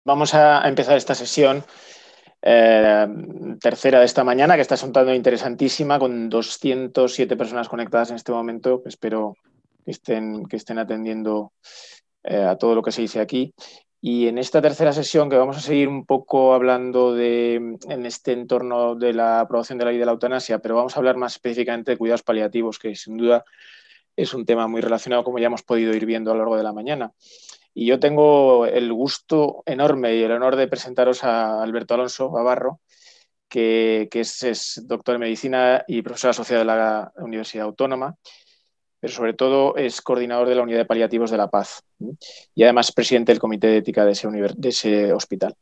Vamos a empezar esta sesión tercera de esta mañana, que está resultando interesantísima, con 207 personas conectadas en este momento. Espero que estén atendiendo a todo lo que se dice aquí. Y en esta tercera sesión, que vamos a seguir un poco hablando en este entorno de la aprobación de la ley de la eutanasia, pero vamos a hablar más específicamente de cuidados paliativos, que sin duda es un tema muy relacionado, como ya hemos podido ir viendo a lo largo de la mañana. Y yo tengo el gusto enorme y el honor de presentaros a Alberto Alonso Gavarro, que es doctor en medicina y profesor asociado de la Universidad Autónoma, pero sobre todo es coordinador de la Unidad de Paliativos de La Paz y además presidente del comité de ética de ese hospital.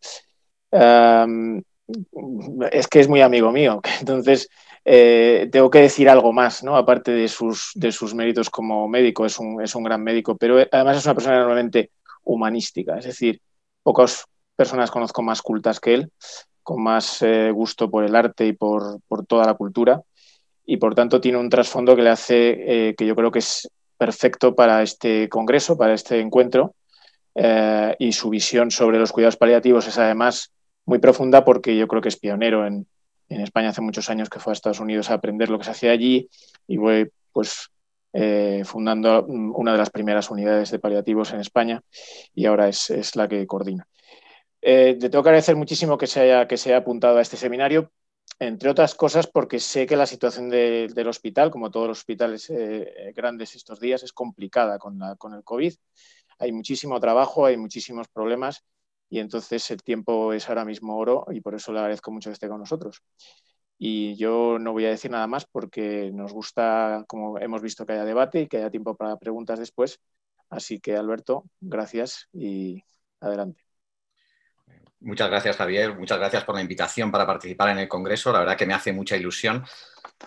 Es que es muy amigo mío, entonces tengo que decir algo más, ¿no? Aparte de sus méritos como médico, es un gran médico, pero además es una persona enormemente humanística, es decir, pocas personas conozco más cultas que él, con más gusto por el arte y por toda la cultura, y por tanto tiene un trasfondo que le hace que yo creo que es perfecto para este congreso, para este encuentro, y su visión sobre los cuidados paliativos es además muy profunda, porque yo creo que es pionero en España. Hace muchos años que fue a Estados Unidos a aprender lo que se hacía allí y fue pues fundando una de las primeras unidades de paliativos en España, y ahora es la que coordina. Te tengo que agradecer muchísimo que se haya apuntado a este seminario, entre otras cosas porque sé que la situación del hospital, como todos los hospitales grandes estos días, es complicada con el COVID. Hay muchísimo trabajo, hay muchísimos problemas, y entonces el tiempo es ahora mismo oro, y por eso le agradezco mucho que esté con nosotros. Y yo no voy a decir nada más porque nos gusta, como hemos visto, que haya debate y que haya tiempo para preguntas después. Así que, Alberto, gracias y adelante. Muchas gracias, Javier. Muchas gracias por la invitación para participar en el Congreso. La verdad que me hace mucha ilusión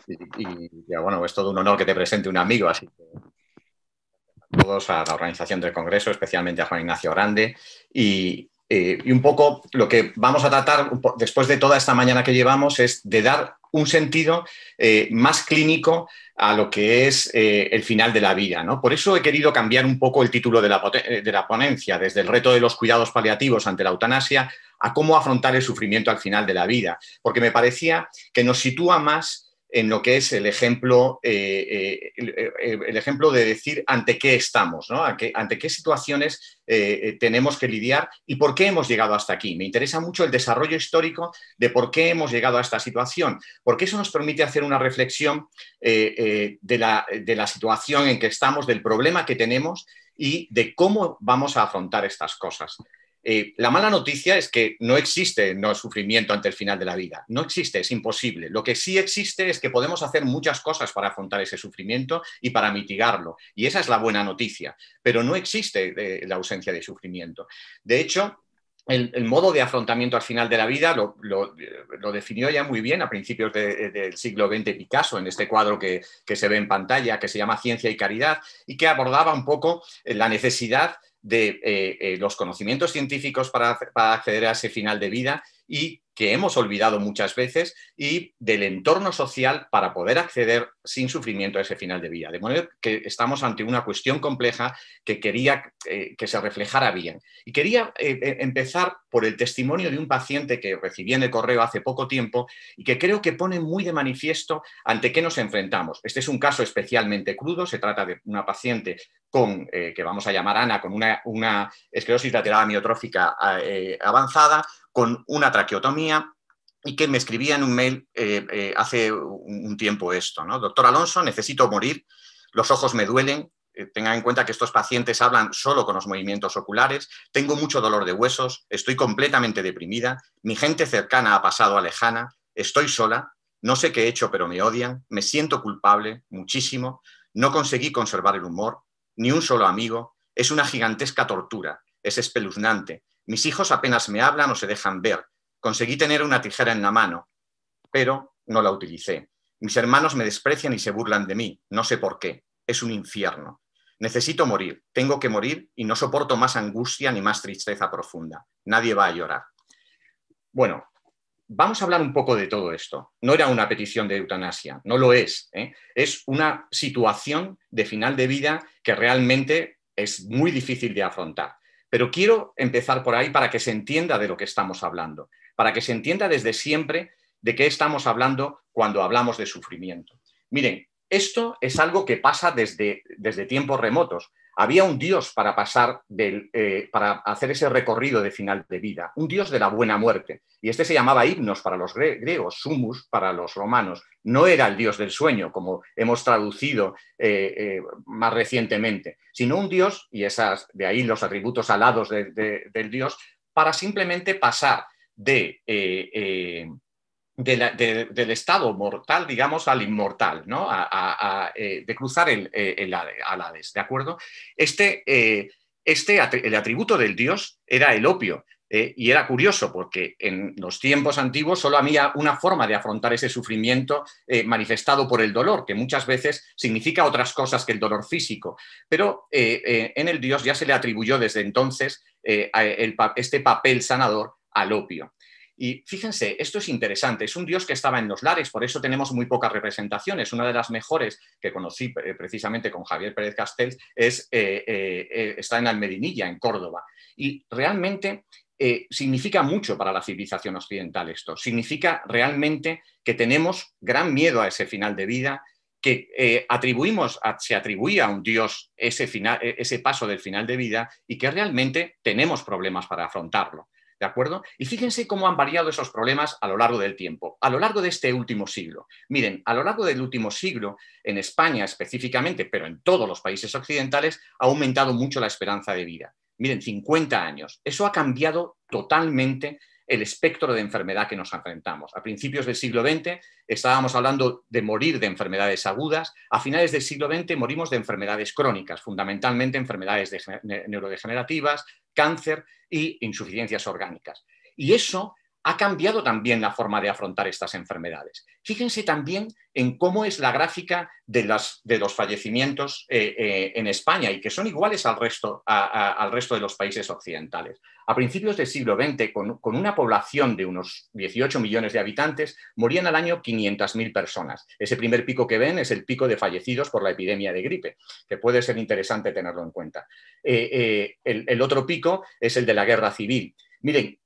y bueno, es todo un honor que te presente un amigo. Así que a todos, a la organización del Congreso, especialmente a Juan Ignacio Grande. Y un poco lo que vamos a tratar después de toda esta mañana que llevamos es de dar un sentido más clínico a lo que es el final de la vida, ¿no? Por eso he querido cambiar un poco el título de la ponencia, desde el reto de los cuidados paliativos ante la eutanasia a cómo afrontar el sufrimiento al final de la vida, porque me parecía que nos sitúa más en lo que es el ejemplo de decir ante qué estamos, ¿no? Ante qué situaciones tenemos que lidiar y por qué hemos llegado hasta aquí. Me interesa mucho el desarrollo histórico de por qué hemos llegado a esta situación, porque eso nos permite hacer una reflexión de la situación en que estamos, del problema que tenemos y de cómo vamos a afrontar estas cosas. La mala noticia es que no existe no sufrimiento ante el final de la vida. No existe, es imposible. Lo que sí existe es que podemos hacer muchas cosas para afrontar ese sufrimiento y para mitigarlo. Y esa es la buena noticia. Pero no existe la ausencia de sufrimiento. De hecho, el modo de afrontamiento al final de la vida lo definió ya muy bien a principios del siglo XX Picasso, en este cuadro que se ve en pantalla, que se llama Ciencia y Caridad, y que abordaba un poco la necesidad de los conocimientos científicos para acceder a ese final de vida y que hemos olvidado muchas veces, y del entorno social para poder acceder sin sufrimiento a ese final de vida. De modo que estamos ante una cuestión compleja que quería que se reflejara bien. Y quería empezar por el testimonio de un paciente que recibí en el correo hace poco tiempo y que creo que pone muy de manifiesto ante qué nos enfrentamos. Este es un caso especialmente crudo. Se trata de una paciente que vamos a llamar Ana, con una esclerosis lateral amiotrófica avanzada, con una traqueotomía, y que me escribía en un mail hace un tiempo esto, ¿no? Doctor Alonso, necesito morir, los ojos me duelen, tengan en cuenta que estos pacientes hablan solo con los movimientos oculares, tengo mucho dolor de huesos, estoy completamente deprimida, mi gente cercana ha pasado a lejana, estoy sola, no sé qué he hecho pero me odian, me siento culpable, muchísimo, no conseguí conservar el humor, ni un solo amigo, es una gigantesca tortura, es espeluznante. Mis hijos apenas me hablan o se dejan ver. Conseguí tener una tijera en la mano, pero no la utilicé. Mis hermanos me desprecian y se burlan de mí. No sé por qué. Es un infierno. Necesito morir. Tengo que morir y no soporto más angustia ni más tristeza profunda. Nadie va a llorar. Bueno, vamos a hablar un poco de todo esto. No era una petición de eutanasia, no lo es. Es una situación de final de vida que realmente es muy difícil de afrontar. Pero quiero empezar por ahí para que se entienda de lo que estamos hablando, para que se entienda desde siempre de qué estamos hablando cuando hablamos de sufrimiento. Miren, esto es algo que pasa desde tiempos remotos. Había un dios para para hacer ese recorrido de final de vida, un dios de la buena muerte. Y este se llamaba Hipnos para los griegos, Sumus para los romanos. No era el dios del sueño, como hemos traducido más recientemente, sino un dios, y de ahí los atributos alados del dios, para simplemente pasar del estado mortal, digamos, al inmortal, ¿no? De cruzar el Hades, ¿de acuerdo? El atributo del dios era el opio, y era curioso porque en los tiempos antiguos solo había una forma de afrontar ese sufrimiento manifestado por el dolor, que muchas veces significa otras cosas que el dolor físico, pero en el dios ya se le atribuyó desde entonces este papel sanador al opio. Y fíjense, esto es interesante, es un dios que estaba en los lares, por eso tenemos muy pocas representaciones. Una de las mejores que conocí precisamente con Javier Pérez Castells está en Almedinilla, en Córdoba. Y realmente significa mucho para la civilización occidental esto. Significa realmente que tenemos gran miedo a ese final de vida, que se atribuía a un dios ese paso del final de vida y que realmente tenemos problemas para afrontarlo. ¿De acuerdo? Y fíjense cómo han variado esos problemas a lo largo del tiempo, a lo largo de este último siglo. Miren, a lo largo del último siglo, en España específicamente, pero en todos los países occidentales, ha aumentado mucho la esperanza de vida. Miren, 50 años. Eso ha cambiado totalmente el espectro de enfermedad que nos enfrentamos. A principios del siglo XX estábamos hablando de morir de enfermedades agudas. A finales del siglo XX morimos de enfermedades crónicas, fundamentalmente enfermedades neurodegenerativas, cáncer y insuficiencias orgánicas. Y eso ha cambiado también la forma de afrontar estas enfermedades. Fíjense también en cómo es la gráfica de los fallecimientos en España y que son iguales al resto de los países occidentales. A principios del siglo XX, con una población de unos 18 millones de habitantes, morían al año 500.000 personas. Ese primer pico que ven es el pico de fallecidos por la epidemia de gripe, que puede ser interesante tenerlo en cuenta. El otro pico es el de la guerra civil. Miren,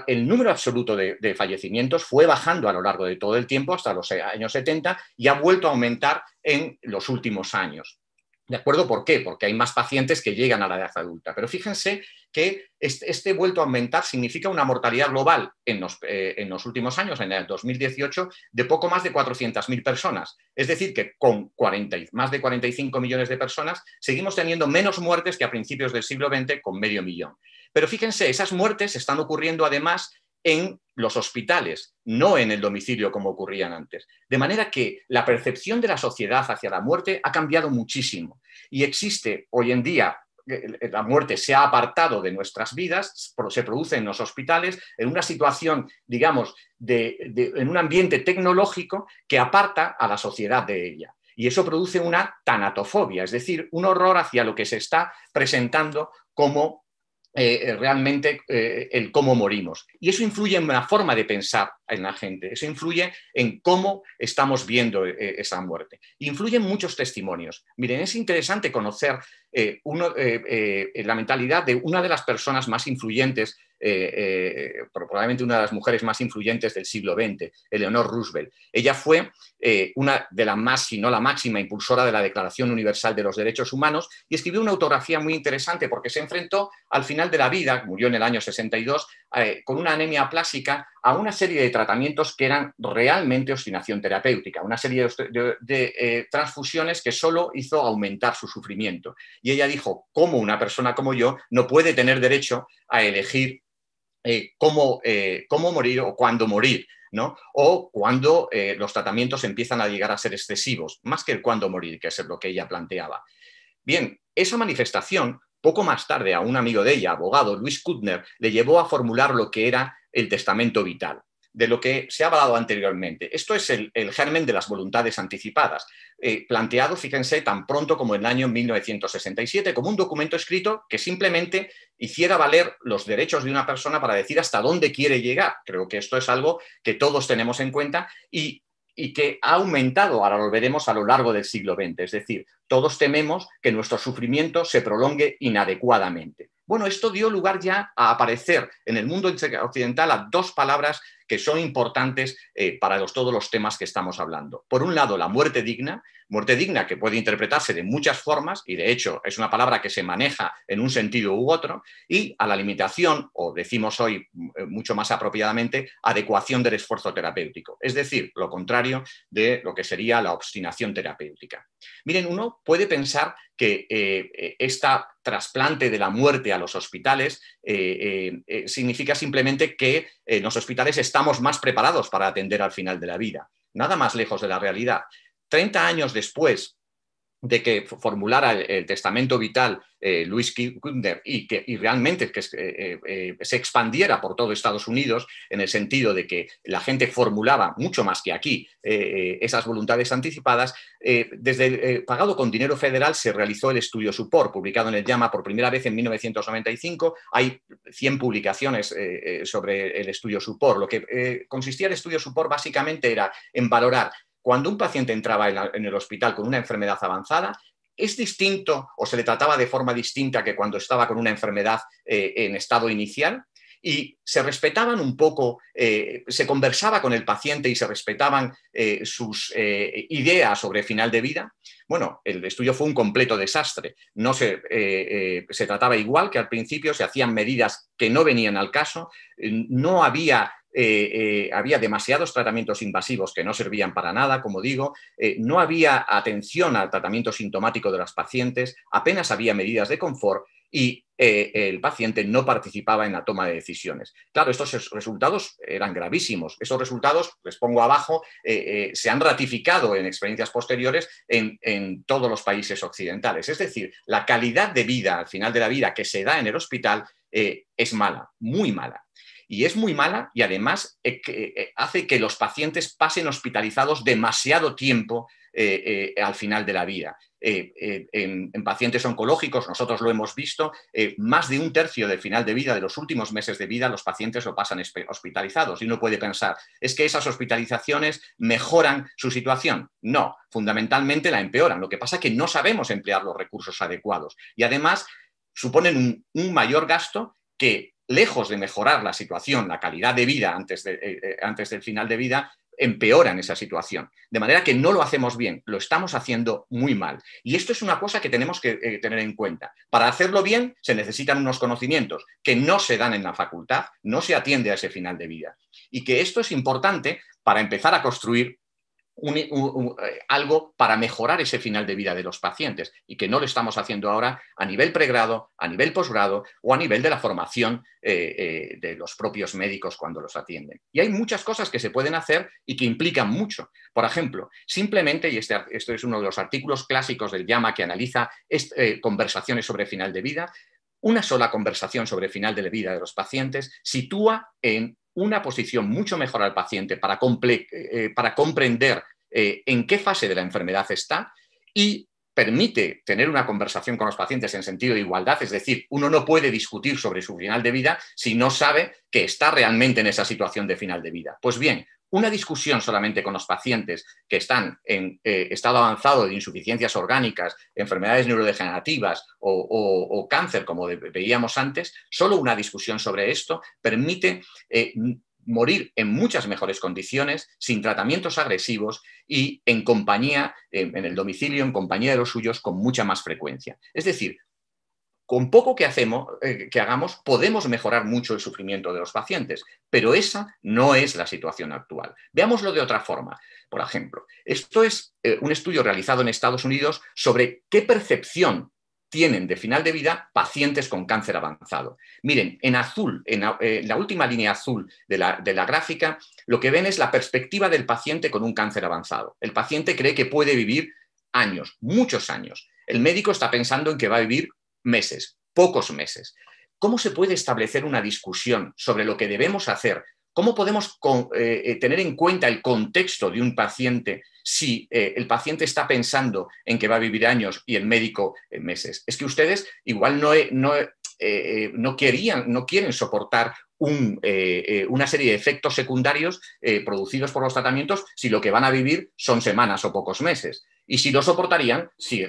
el número absoluto de fallecimientos fue bajando a lo largo de todo el tiempo hasta los años 70 y ha vuelto a aumentar en los últimos años. ¿De acuerdo? ¿Por qué? Porque hay más pacientes que llegan a la edad adulta. Pero fíjense que este vuelto a aumentar significa una mortalidad global en los últimos años, en el 2018, de poco más de 400.000 personas. Es decir, que con más de 45 millones de personas seguimos teniendo menos muertes que a principios del siglo XX con 500.000. Pero fíjense, esas muertes están ocurriendo además en los hospitales, no en el domicilio como ocurrían antes. De manera que la percepción de la sociedad hacia la muerte ha cambiado muchísimo y existe hoy en día, la muerte se ha apartado de nuestras vidas, se produce en los hospitales en una situación, digamos, en un ambiente tecnológico que aparta a la sociedad de ella. Y eso produce una tanatofobia, es decir, un horror hacia lo que se está presentando como realmente el cómo morimos. Y eso influye en la forma de pensar en la gente, eso influye en cómo estamos viendo esa muerte. Influyen muchos testimonios. Miren, es interesante conocer la mentalidad de una de las personas más influyentes, probablemente una de las mujeres más influyentes del siglo XX, Eleanor Roosevelt. Ella fue una de las más, si no la máxima impulsora de la Declaración Universal de los Derechos Humanos y escribió una autografía muy interesante porque se enfrentó al final de la vida, murió en el año 62, con una anemia aplásica, a una serie de tratamientos que eran realmente obstinación terapéutica, una serie de transfusiones que solo hizo aumentar su sufrimiento. Y ella dijo, ¿cómo una persona como yo no puede tener derecho a elegir cómo morir o cuándo morir, ¿no? O cuando los tratamientos empiezan a llegar a ser excesivos, más que el cuándo morir, que es lo que ella planteaba. Bien, esa manifestación, poco más tarde, a un amigo de ella, abogado, Luis Kuttner, le llevó a formular lo que era el testamento vital, de lo que se ha hablado anteriormente. Esto es el germen de las voluntades anticipadas, planteado, fíjense, tan pronto como en el año 1967, como un documento escrito que simplemente hiciera valer los derechos de una persona para decir hasta dónde quiere llegar. Creo que esto es algo que todos tenemos en cuenta y que ha aumentado, ahora lo veremos, a lo largo del siglo XX. Es decir, todos tememos que nuestro sufrimiento se prolongue inadecuadamente. Bueno, esto dio lugar ya a aparecer en el mundo occidental a dos palabras que son importantes para todos los temas que estamos hablando. Por un lado, la muerte digna que puede interpretarse de muchas formas y de hecho es una palabra que se maneja en un sentido u otro, y a la limitación, o decimos hoy mucho más apropiadamente, adecuación del esfuerzo terapéutico, es decir, lo contrario de lo que sería la obstinación terapéutica. Miren, uno puede pensar que esta trasplante de la muerte a los hospitales significa simplemente que en los hospitales estamos más preparados para atender al final de la vida. Nada más lejos de la realidad. 30 años después de que formulara el testamento vital Louis Kunder y realmente que se expandiera por todo Estados Unidos en el sentido de que la gente formulaba mucho más que aquí esas voluntades anticipadas, desde pagado con dinero federal se realizó el estudio SUPOR, publicado en el JAMA por primera vez en 1995. Hay 100 publicaciones sobre el estudio SUPOR. Lo que consistía el estudio SUPOR básicamente era en valorar cuando un paciente entraba en el hospital con una enfermedad avanzada, ¿es distinto o se le trataba de forma distinta que cuando estaba con una enfermedad en estado inicial? Y se respetaban un poco, se conversaba con el paciente y se respetaban sus ideas sobre final de vida. Bueno, el estudio fue un completo desastre. No se trataba igual que al principio, se hacían medidas que no venían al caso, no había demasiados tratamientos invasivos que no servían para nada, como digo, no había atención al tratamiento sintomático de los pacientes, apenas había medidas de confort y el paciente no participaba en la toma de decisiones. Claro, estos resultados eran gravísimos. Esos resultados, les pongo abajo, se han ratificado en experiencias posteriores en todos los países occidentales. Es decir, la calidad de vida al final de la vida que se da en el hospital es mala, muy mala. Y es muy mala y además hace que los pacientes pasen hospitalizados demasiado tiempo al final de la vida. En pacientes oncológicos, nosotros lo hemos visto, más de un tercio del final de vida, de los últimos meses de vida, los pacientes lo pasan hospitalizados. Y uno puede pensar, ¿es que esas hospitalizaciones mejoran su situación? No, fundamentalmente la empeoran. Lo que pasa es que no sabemos emplear los recursos adecuados. Y además suponen un mayor gasto que, lejos de mejorar la situación, la calidad de vida antes del final de vida, empeoran esa situación. De manera que no lo hacemos bien, lo estamos haciendo muy mal. Y esto es una cosa que tenemos que tener en cuenta. Para hacerlo bien se necesitan unos conocimientos que no se dan en la facultad, no se atiende a ese final de vida. Y que esto es importante para empezar a construir algo para mejorar ese final de vida de los pacientes y que no lo estamos haciendo ahora a nivel pregrado, a nivel posgrado o a nivel de la formación de los propios médicos cuando los atienden. Y hay muchas cosas que se pueden hacer y que implican mucho. Por ejemplo, simplemente, y esto es uno de los artículos clásicos del JAMA que analiza conversaciones sobre final de vida, una sola conversación sobre final de la vida de los pacientes sitúa en una posición mucho mejor al paciente para comprender en qué fase de la enfermedad está y permite tener una conversación con los pacientes en sentido de igualdad, es decir, uno no puede discutir sobre su final de vida si no sabe que está realmente en esa situación de final de vida. Pues bien, una discusión solamente con los pacientes que están en estado avanzado de insuficiencias orgánicas, enfermedades neurodegenerativas o cáncer, como veíamos antes, solo una discusión sobre esto permite morir en muchas mejores condiciones, sin tratamientos agresivos y en compañía, en el domicilio, en compañía de los suyos, con mucha más frecuencia. Es decir, con poco que hagamos, podemos mejorar mucho el sufrimiento de los pacientes, pero esa no es la situación actual. Veámoslo de otra forma. Por ejemplo, esto es un estudio realizado en Estados Unidos sobre qué percepción tienen de final de vida pacientes con cáncer avanzado. Miren, en azul, en la última línea azul de la gráfica, lo que ven es la perspectiva del paciente con un cáncer avanzado. El paciente cree que puede vivir años, muchos años. El médico está pensando en que va a vivir meses, pocos meses. ¿Cómo se puede establecer una discusión sobre lo que debemos hacer? ¿Cómo podemos tener en cuenta el contexto de un paciente si el paciente está pensando en que va a vivir años y el médico meses? Es que ustedes igual no quieren soportar una serie de efectos secundarios producidos por los tratamientos si lo que van a vivir son semanas o pocos meses. Y si lo soportarían, si,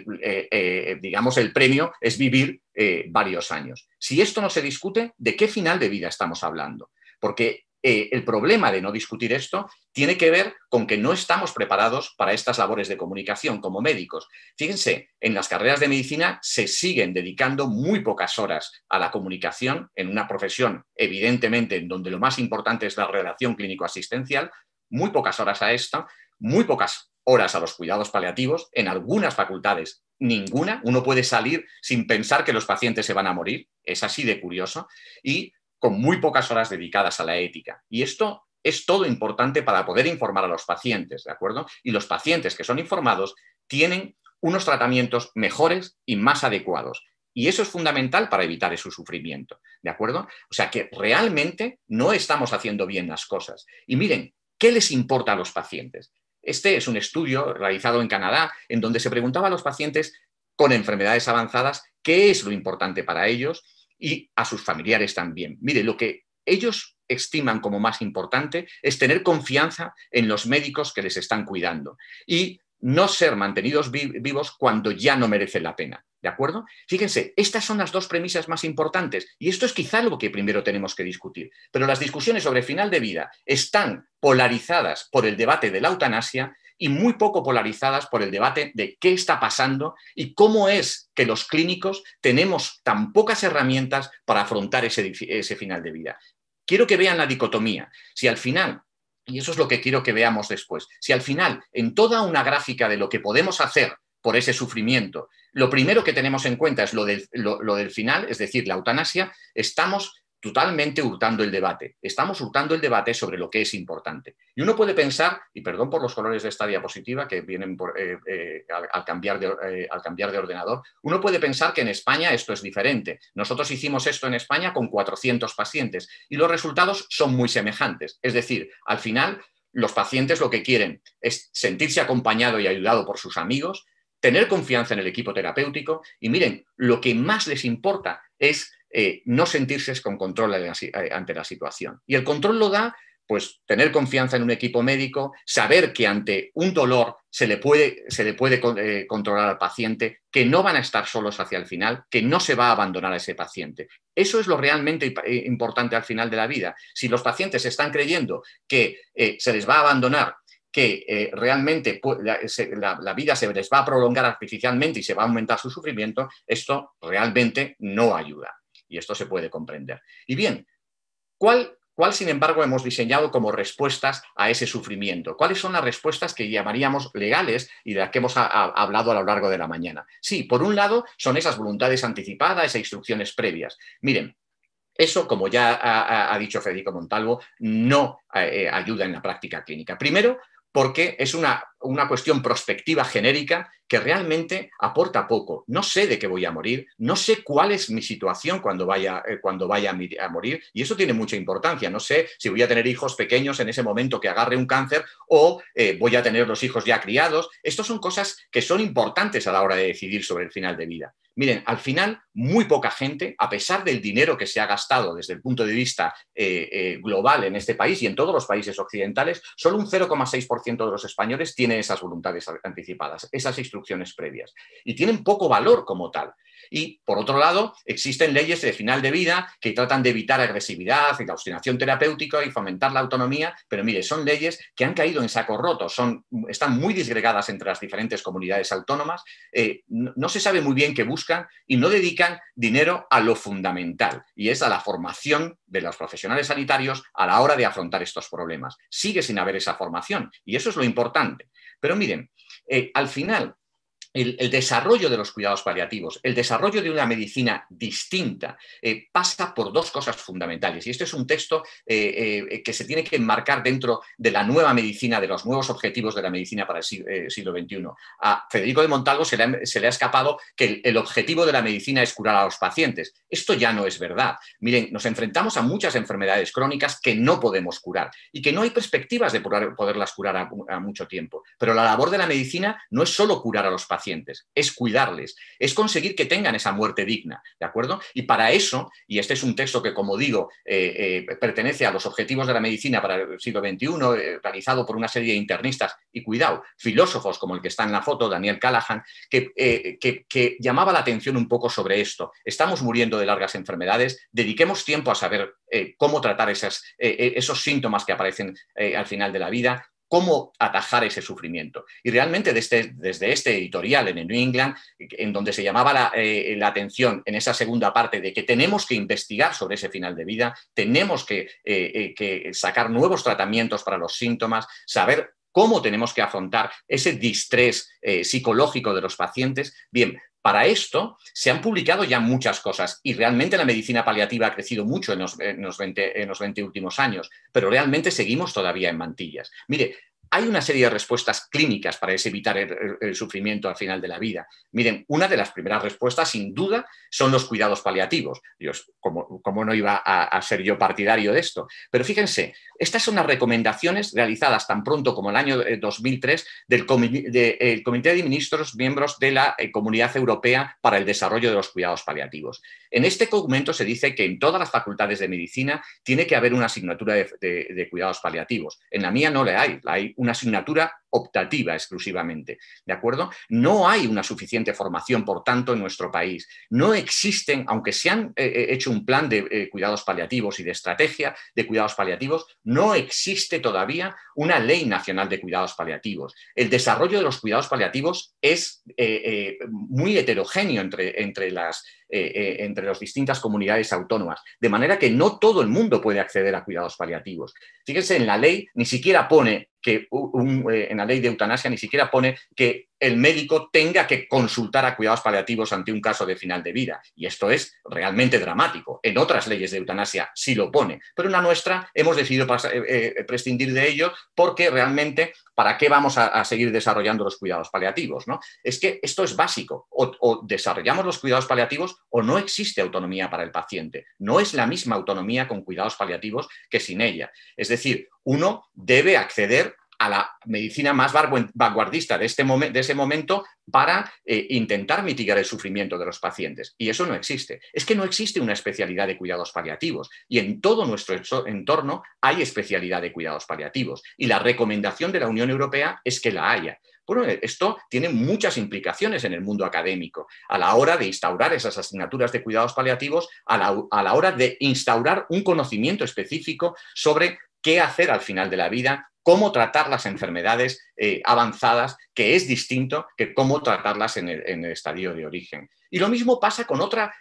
digamos, el premio es vivir varios años. Si esto no se discute, ¿de qué final de vida estamos hablando? Porque el problema de no discutir esto tiene que ver con que no estamos preparados para estas labores de comunicación como médicos. Fíjense, en las carreras de medicina se siguen dedicando muy pocas horas a la comunicación en una profesión, evidentemente, en donde lo más importante es la relación clínico-asistencial, muy pocas horas a esto, muy pocas horas a los cuidados paliativos, en algunas facultades ninguna. Uno puede salir sin pensar que los pacientes se van a morir, es así de curioso, y con muy pocas horas dedicadas a la ética. Y esto es todo importante para poder informar a los pacientes, ¿de acuerdo? Y los pacientes que son informados tienen unos tratamientos mejores y más adecuados. Y eso es fundamental para evitar ese sufrimiento, ¿de acuerdo? O sea que realmente no estamos haciendo bien las cosas. Y miren, ¿qué les importa a los pacientes? Este es un estudio realizado en Canadá en donde se preguntaba a los pacientes con enfermedades avanzadas qué es lo importante para ellos y a sus familiares también. Mire, lo que ellos estiman como más importante es tener confianza en los médicos que les están cuidando y no ser mantenidos vivos cuando ya no merecen la pena. ¿De acuerdo? Fíjense, estas son las dos premisas más importantes y esto es quizá lo que primero tenemos que discutir. Pero las discusiones sobre final de vida están polarizadas por el debate de la eutanasia y muy poco polarizadas por el debate de qué está pasando y cómo es que los clínicos tenemos tan pocas herramientas para afrontar ese final de vida. Quiero que vean la dicotomía. Si al final, y eso es lo que quiero que veamos después, si al final, en toda una gráfica de lo que podemos hacer por ese sufrimiento, lo primero que tenemos en cuenta es lo del final, es decir, la eutanasia, estamos totalmente hurtando el debate. Estamos hurtando el debate sobre lo que es importante. Y uno puede pensar, y perdón por los colores de esta diapositiva que vienen al cambiar de ordenador, uno puede pensar que en España esto es diferente. Nosotros hicimos esto en España con 400 pacientes y los resultados son muy semejantes. Es decir, al final los pacientes lo que quieren es sentirse acompañado y ayudado por sus amigos, tener confianza en el equipo terapéutico y miren, lo que más les importa es no sentirse con control ante la situación. Y el control lo da, pues, tener confianza en un equipo médico, saber que ante un dolor se le puede controlar al paciente, que no van a estar solos hacia el final, que no se va a abandonar a ese paciente. Eso es lo realmente importante al final de la vida. Si los pacientes están creyendo que se les va a abandonar, que realmente la vida se les va a prolongar artificialmente y se va a aumentar su sufrimiento, esto realmente no ayuda. Y esto se puede comprender. Y bien, ¿cuál, sin embargo, hemos diseñado como respuestas a ese sufrimiento? ¿Cuáles son las respuestas que llamaríamos legales y de las que hemos hablado a lo largo de la mañana? Sí, por un lado, son esas voluntades anticipadas, esas instrucciones previas. Miren, eso, como ya ha dicho Federico Montalvo, no ayuda en la práctica clínica. Primero, porque es una cuestión prospectiva genérica que realmente aporta poco. No sé de qué voy a morir, no sé cuál es mi situación cuando vaya a morir, y eso tiene mucha importancia. No sé si voy a tener hijos pequeños en ese momento que agarre un cáncer o voy a tener los hijos ya criados. Estas son cosas que son importantes a la hora de decidir sobre el final de vida. Miren, al final, muy poca gente, a pesar del dinero que se ha gastado desde el punto de vista global en este país y en todos los países occidentales, solo un 0,6% de los españoles tiene esas voluntades anticipadas, esas instrucciones previas. Y tienen poco valor como tal. Y, por otro lado, existen leyes de final de vida que tratan de evitar agresividad y la obstinación terapéutica y fomentar la autonomía, pero mire, son leyes que han caído en saco roto, están muy disgregadas entre las diferentes comunidades autónomas, no se sabe muy bien qué buscan y no dedican dinero a lo fundamental, y es a la formación de los profesionales sanitarios a la hora de afrontar estos problemas. Sigue sin haber esa formación, y eso es lo importante. Pero miren, al final, el desarrollo de los cuidados paliativos, el desarrollo de una medicina distinta, pasa por dos cosas fundamentales. Y este es un texto que se tiene que enmarcar dentro de la nueva medicina, de los nuevos objetivos de la medicina para el siglo XXI. A Federico de Montalvo se le ha escapado que el objetivo de la medicina es curar a los pacientes. Esto ya no es verdad. Miren, nos enfrentamos a muchas enfermedades crónicas que no podemos curar y que no hay perspectivas de poderlas curar a mucho tiempo. Pero la labor de la medicina no es solo curar a los pacientes, pacientes, es cuidarles, es conseguir que tengan esa muerte digna, ¿de acuerdo? Y para eso, y este es un texto que, como digo, pertenece a los objetivos de la medicina para el siglo XXI, realizado por una serie de internistas y, cuidado, filósofos como el que está en la foto, Daniel Callahan, que llamaba la atención un poco sobre esto. Estamos muriendo de largas enfermedades, dediquemos tiempo a saber cómo tratar esos síntomas que aparecen al final de la vida, cómo atajar ese sufrimiento. Y realmente desde este editorial en el New England, en donde se llamaba la atención en esa segunda parte de que tenemos que investigar sobre ese final de vida, tenemos que sacar nuevos tratamientos para los síntomas, saber cómo tenemos que afrontar ese distrés psicológico de los pacientes. Bien, para esto se han publicado ya muchas cosas y realmente la medicina paliativa ha crecido mucho en los 20 últimos años, pero realmente seguimos todavía en mantillas. Mire, hay una serie de respuestas clínicas para evitar el sufrimiento al final de la vida. Miren, una de las primeras respuestas, sin duda, son los cuidados paliativos. Dios, ¿cómo no iba a ser yo partidario de esto? Pero fíjense, estas son las recomendaciones realizadas tan pronto como el año 2003 del Comité de Ministros miembros de la Comunidad Europea para el Desarrollo de los Cuidados Paliativos. En este documento se dice que en todas las facultades de medicina tiene que haber una asignatura de cuidados paliativos. En la mía no la hay una asignatura optativa exclusivamente, ¿de acuerdo? No hay una suficiente formación, por tanto, en nuestro país. No existen, aunque se han hecho un plan de cuidados paliativos y de estrategia de cuidados paliativos, no existe todavía una ley nacional de cuidados paliativos. El desarrollo de los cuidados paliativos es muy heterogéneo entre las distintas comunidades autónomas, de manera que no todo el mundo puede acceder a cuidados paliativos. Fíjense, en la ley ni siquiera pone que en la ley de eutanasia ni siquiera pone que el médico tenga que consultar a cuidados paliativos ante un caso de final de vida. Y esto es realmente dramático. En otras leyes de eutanasia sí lo pone, pero en la nuestra hemos decidido prescindir de ello porque realmente, ¿para qué vamos a seguir desarrollando los cuidados paliativos, ¿no? Es que esto es básico. O desarrollamos los cuidados paliativos o no existe autonomía para el paciente. No es la misma autonomía con cuidados paliativos que sin ella. Es decir, uno debe acceder a la medicina más vanguardista de ese momento para intentar mitigar el sufrimiento de los pacientes. Y eso no existe. Es que no existe una especialidad de cuidados paliativos y en todo nuestro entorno hay especialidad de cuidados paliativos y la recomendación de la Unión Europea es que la haya. Bueno, esto tiene muchas implicaciones en el mundo académico a la hora de instaurar esas asignaturas de cuidados paliativos, a la hora de instaurar un conocimiento específico sobre qué hacer al final de la vida, cómo tratar las enfermedades avanzadas, que es distinto que cómo tratarlas en el estadio de origen. Y lo mismo pasa con otra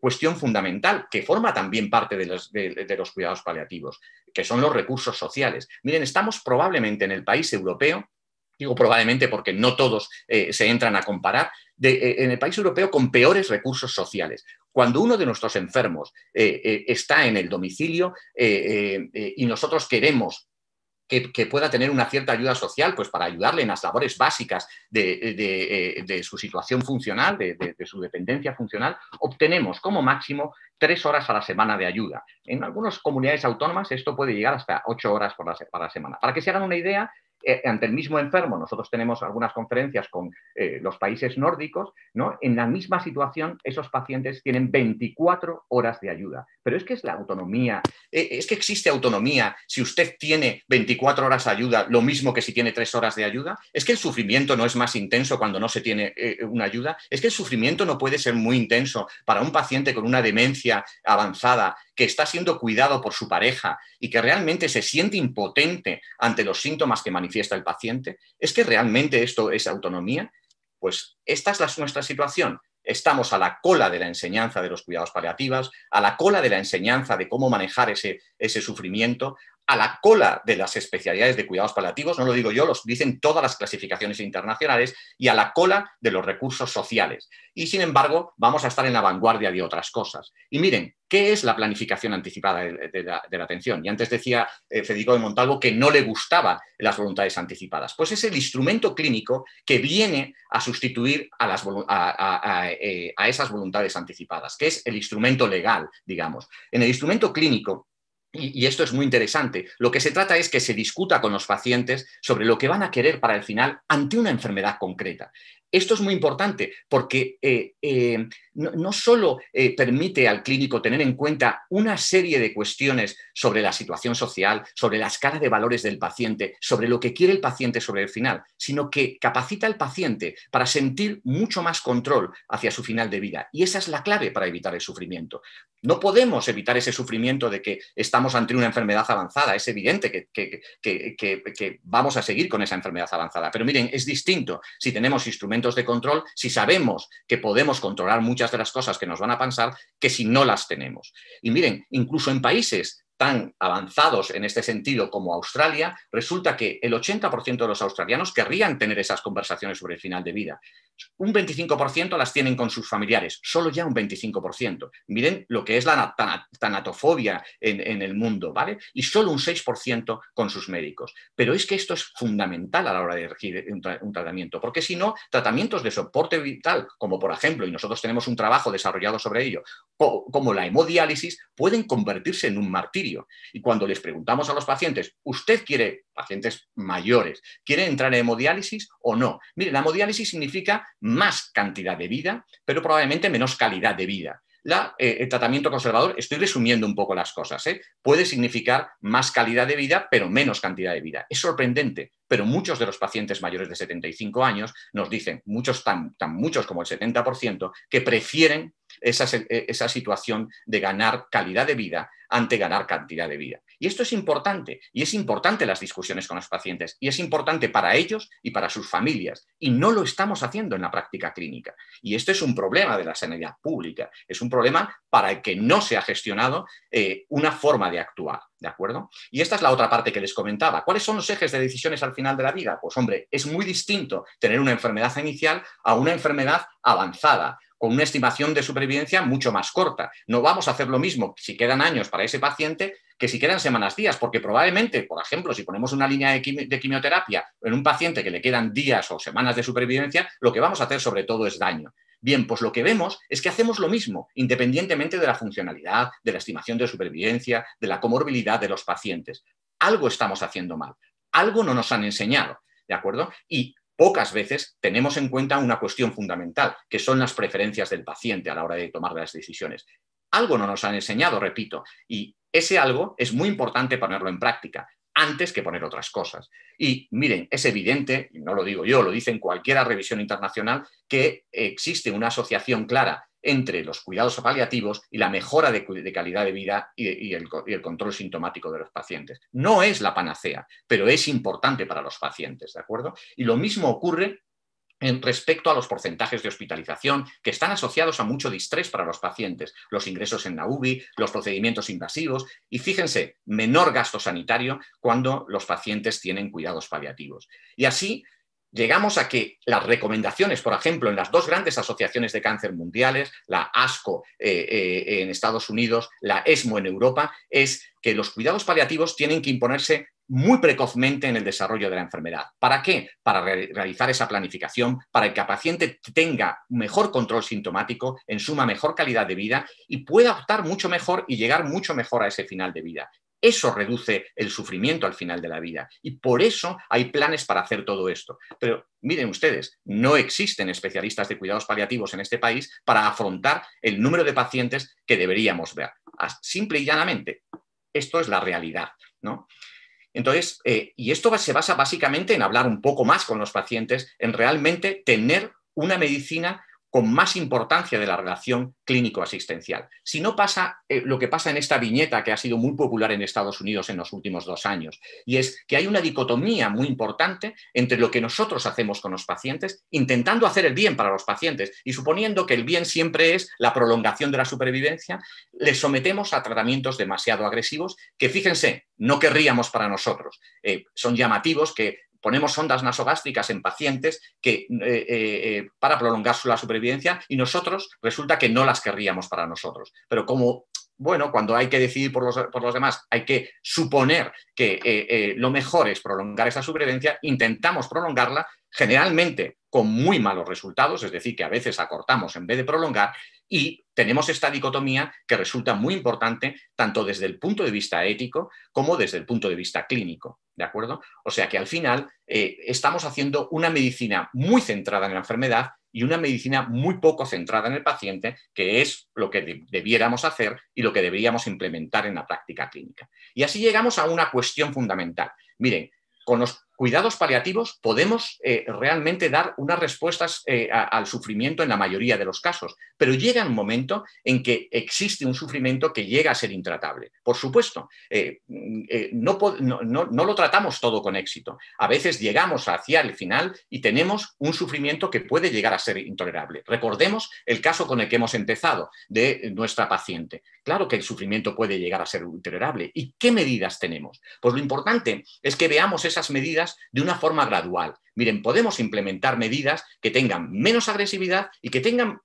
cuestión fundamental, que forma también parte de los cuidados paliativos, que son los recursos sociales. Miren, estamos probablemente en el país europeo, digo probablemente porque no todos se entran a comparar, en el país europeo con peores recursos sociales. Cuando uno de nuestros enfermos está en el domicilio y nosotros queremos que pueda tener una cierta ayuda social, pues para ayudarle en las labores básicas de su situación funcional, de su dependencia funcional, obtenemos como máximo 3 horas a la semana de ayuda. En algunas comunidades autónomas esto puede llegar hasta 8 horas por la semana. Para que se hagan una idea, ante el mismo enfermo, nosotros tenemos algunas conferencias con los países nórdicos, ¿no? En la misma situación, esos pacientes tienen 24 horas de ayuda. Pero es que es la autonomía, es que existe autonomía si usted tiene 24 horas de ayuda, lo mismo que si tiene 3 horas de ayuda. Es que el sufrimiento no es más intenso cuando no se tiene una ayuda. Es que el sufrimiento no puede ser muy intenso para un paciente con una demencia avanzada que está siendo cuidado por su pareja y que realmente se siente impotente ante los síntomas que manifiesta el paciente. ¿Es que realmente esto es autonomía? Pues esta es nuestra situación. Estamos a la cola de la enseñanza de los cuidados paliativos, a la cola de la enseñanza de cómo manejar ese sufrimiento, a la cola de las especialidades de cuidados paliativos, no lo digo yo, lo dicen todas las clasificaciones internacionales, y a la cola de los recursos sociales. Y sin embargo, vamos a estar en la vanguardia de otras cosas. Y miren, ¿qué es la planificación anticipada de la atención? Y antes decía Federico de Montalvo que no le gustaban las voluntades anticipadas. Pues es el instrumento clínico que viene a sustituir a esas voluntades anticipadas, que es el instrumento legal, digamos. En el instrumento clínico, y esto es muy interesante, lo que se trata es que se discuta con los pacientes sobre lo que van a querer para el final ante una enfermedad concreta. Esto es muy importante porque no solo permite al clínico tener en cuenta una serie de cuestiones sobre la situación social, sobre la escala de valores del paciente, sobre lo que quiere el paciente sobre el final, sino que capacita al paciente para sentir mucho más control hacia su final de vida. Y esa es la clave para evitar el sufrimiento. No podemos evitar ese sufrimiento de que estamos ante una enfermedad avanzada. Es evidente que vamos a seguir con esa enfermedad avanzada. Pero miren, es distinto si tenemos instrumentos de control, si sabemos que podemos controlar muchas de las cosas que nos van a pasar, que si no las tenemos. Y miren, incluso en países tan avanzados en este sentido como Australia, resulta que el 80% de los australianos querrían tener esas conversaciones sobre el final de vida. Un 25% las tienen con sus familiares, solo ya un 25%. Miren lo que es la tanatofobia en el mundo, ¿vale? Y solo un 6% con sus médicos. Pero es que esto es fundamental a la hora de elegir un tratamiento, porque si no, tratamientos de soporte vital, como por ejemplo, y nosotros tenemos un trabajo desarrollado sobre ello, como la hemodiálisis, pueden convertirse en un martirio. Y cuando les preguntamos a los pacientes, ¿usted quiere, pacientes mayores, quiere entrar en hemodiálisis o no? Mire, la hemodiálisis significa más cantidad de vida, pero probablemente menos calidad de vida. El tratamiento conservador, estoy resumiendo un poco las cosas, puede significar más calidad de vida, pero menos cantidad de vida. Es sorprendente, pero muchos de los pacientes mayores de 75 años nos dicen, muchos tan muchos como el 70%, que prefieren esa situación de ganar calidad de vida ante ganar cantidad de vida. Y esto es importante, y es importante las discusiones con los pacientes, y es importante para ellos y para sus familias, y no lo estamos haciendo en la práctica clínica. Y esto es un problema de la sanidad pública, es un problema para el que no se ha gestionado una forma de actuar, ¿de acuerdo? Y esta es la otra parte que les comentaba. ¿Cuáles son los ejes de decisiones al final de la vida? Pues hombre, es muy distinto tener una enfermedad inicial a una enfermedad avanzada, con una estimación de supervivencia mucho más corta. No vamos a hacer lo mismo si quedan años para ese paciente que si quedan semanas, días, porque probablemente, por ejemplo, si ponemos una línea de quimioterapia en un paciente que le quedan días o semanas de supervivencia, lo que vamos a hacer sobre todo es daño. Bien, pues lo que vemos es que hacemos lo mismo, independientemente de la funcionalidad, de la estimación de supervivencia, de la comorbilidad de los pacientes. Algo estamos haciendo mal, algo no nos han enseñado, ¿de acuerdo? Y pocas veces tenemos en cuenta una cuestión fundamental, que son las preferencias del paciente a la hora de tomar las decisiones. Algo no nos han enseñado, repito, y ese algo es muy importante ponerlo en práctica, antes que poner otras cosas. Y miren, es evidente, y no lo digo yo, lo dice en cualquier revisión internacional, que existe una asociación clara entre los cuidados paliativos y la mejora de calidad de vida y el control sintomático de los pacientes. No es la panacea, pero es importante para los pacientes, ¿de acuerdo? Y lo mismo ocurre respecto a los porcentajes de hospitalización que están asociados a mucho distrés para los pacientes, los ingresos en la UBI, los procedimientos invasivos y, fíjense, menor gasto sanitario cuando los pacientes tienen cuidados paliativos. Y así llegamos a que las recomendaciones, por ejemplo, en las dos grandes asociaciones de cáncer mundiales, la ASCO en Estados Unidos, la ESMO en Europa, es que los cuidados paliativos tienen que imponerse muy precozmente en el desarrollo de la enfermedad. ¿Para qué? Para realizar esa planificación, para que el paciente tenga mejor control sintomático, en suma mejor calidad de vida y pueda optar mucho mejor y llegar mucho mejor a ese final de vida. Eso reduce el sufrimiento al final de la vida y por eso hay planes para hacer todo esto. Pero miren ustedes, no existen especialistas de cuidados paliativos en este país para afrontar el número de pacientes que deberíamos ver. Simple y llanamente, esto es la realidad, ¿no? Entonces, y esto se basa básicamente en hablar un poco más con los pacientes, en realmente tener una medicina con más importancia de la relación clínico-asistencial. Si no pasa lo que pasa en esta viñeta que ha sido muy popular en Estados Unidos en los últimos 2 años, y es que hay una dicotomía muy importante entre lo que nosotros hacemos con los pacientes, intentando hacer el bien para los pacientes y suponiendo que el bien siempre es la prolongación de la supervivencia, les sometemos a tratamientos demasiado agresivos que, fíjense, no querríamos para nosotros. Son llamativos que ponemos sondas nasogástricas en pacientes para prolongar la supervivencia y nosotros resulta que no las querríamos para nosotros. Pero como, bueno, cuando hay que decidir por los demás, hay que suponer que lo mejor es prolongar esa supervivencia, intentamos prolongarla, generalmente con muy malos resultados, es decir, que a veces acortamos en vez de prolongar, Y tenemos esta dicotomía que resulta muy importante tanto desde el punto de vista ético como desde el punto de vista clínico, ¿de acuerdo? O sea que al final estamos haciendo una medicina muy centrada en la enfermedad y una medicina muy poco centrada en el paciente, que es lo que debiéramos hacer y lo que deberíamos implementar en la práctica clínica. Y así llegamos a una cuestión fundamental. Miren, con los cuidados paliativos podemos realmente dar unas respuestas al sufrimiento en la mayoría de los casos, pero llega un momento en que existe un sufrimiento que llega a ser intratable. Por supuesto, no lo tratamos todo con éxito. A veces llegamos hacia el final y tenemos un sufrimiento que puede llegar a ser intolerable. Recordemos el caso con el que hemos empezado de nuestra paciente. Claro que el sufrimiento puede llegar a ser intolerable. ¿Y qué medidas tenemos? Pues lo importante es que veamos esas medidas de una forma gradual. Miren, podemos implementar medidas que tengan menos agresividad y que tengan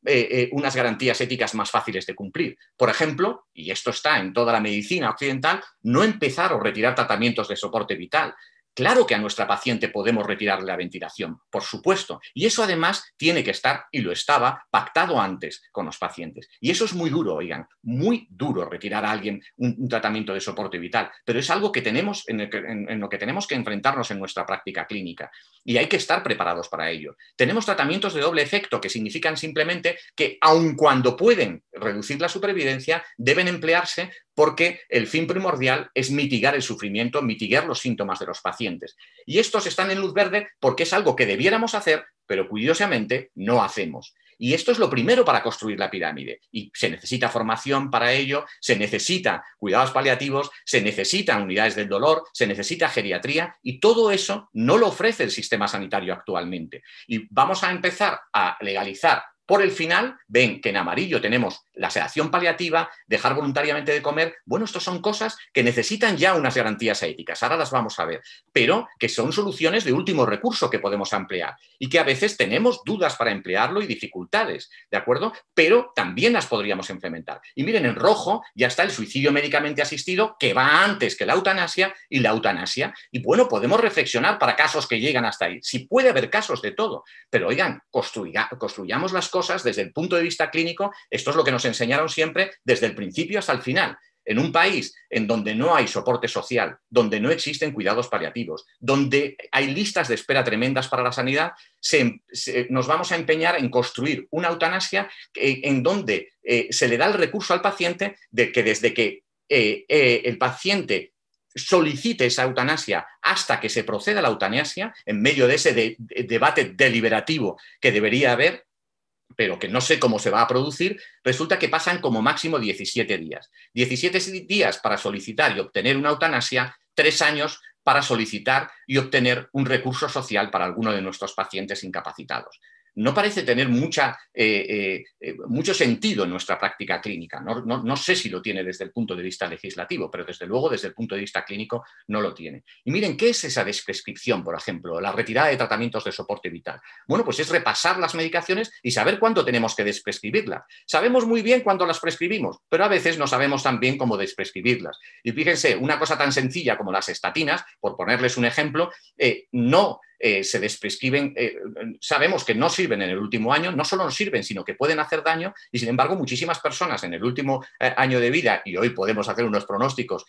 unas garantías éticas más fáciles de cumplir. Por ejemplo, y esto está en toda la medicina occidental, no empezar o retirar tratamientos de soporte vital. Claro que a nuestra paciente podemos retirarle la ventilación, por supuesto. Y eso además tiene que estar, y lo estaba, pactado antes con los pacientes. Y eso es muy duro, oigan, muy duro retirar a alguien un tratamiento de soporte vital. Pero es algo que tenemos, en lo que tenemos que enfrentarnos en nuestra práctica clínica. Y hay que estar preparados para ello. Tenemos tratamientos de doble efecto que significan simplemente que, aun cuando pueden reducir la supervivencia, deben emplearse porque el fin primordial es mitigar el sufrimiento, mitigar los síntomas de los pacientes. Y estos están en luz verde porque es algo que debiéramos hacer, pero curiosamente no hacemos. Y esto es lo primero para construir la pirámide. Y se necesita formación para ello, se necesita cuidados paliativos, se necesitan unidades del dolor, se necesita geriatría y todo eso no lo ofrece el sistema sanitario actualmente. Y vamos a empezar a legalizar. Por el final, ven que en amarillo tenemos la sedación paliativa, dejar voluntariamente de comer. Bueno, estas son cosas que necesitan ya unas garantías éticas, ahora las vamos a ver, pero que son soluciones de último recurso que podemos emplear y que a veces tenemos dudas para emplearlo y dificultades, ¿de acuerdo? Pero también las podríamos implementar. Y miren, en rojo ya está el suicidio médicamente asistido, que va antes que la eutanasia y la eutanasia. Y bueno, podemos reflexionar para casos que llegan hasta ahí. Sí puede haber casos de todo, pero oigan, construyamos las cosas desde el punto de vista clínico. Esto es lo que nos enseñaron siempre desde el principio hasta el final. En un país en donde no hay soporte social, donde no existen cuidados paliativos, donde hay listas de espera tremendas para la sanidad, nos vamos a empeñar en construir una eutanasia en donde se le da el recurso al paciente de que desde que el paciente solicite esa eutanasia hasta que se proceda a la eutanasia, en medio de ese debate deliberativo que debería haber, pero que no sé cómo se va a producir, resulta que pasan como máximo 17 días. 17 días para solicitar y obtener una eutanasia, 3 años para solicitar y obtener un recurso social para alguno de nuestros pacientes incapacitados. No parece tener mucho sentido en nuestra práctica clínica. No sé si lo tiene desde el punto de vista legislativo, pero desde luego desde el punto de vista clínico no lo tiene. Y miren, ¿qué es esa desprescripción, por ejemplo? La retirada de tratamientos de soporte vital. Bueno, pues es repasar las medicaciones y saber cuándo tenemos que desprescribirlas. Sabemos muy bien cuándo las prescribimos, pero a veces no sabemos tan bien cómo desprescribirlas. Y fíjense, una cosa tan sencilla como las estatinas, por ponerles un ejemplo, se desprescriben, sabemos que no sirven en el último año, no solo no sirven, sino que pueden hacer daño y sin embargo muchísimas personas en el último año de vida, y hoy podemos hacer unos pronósticos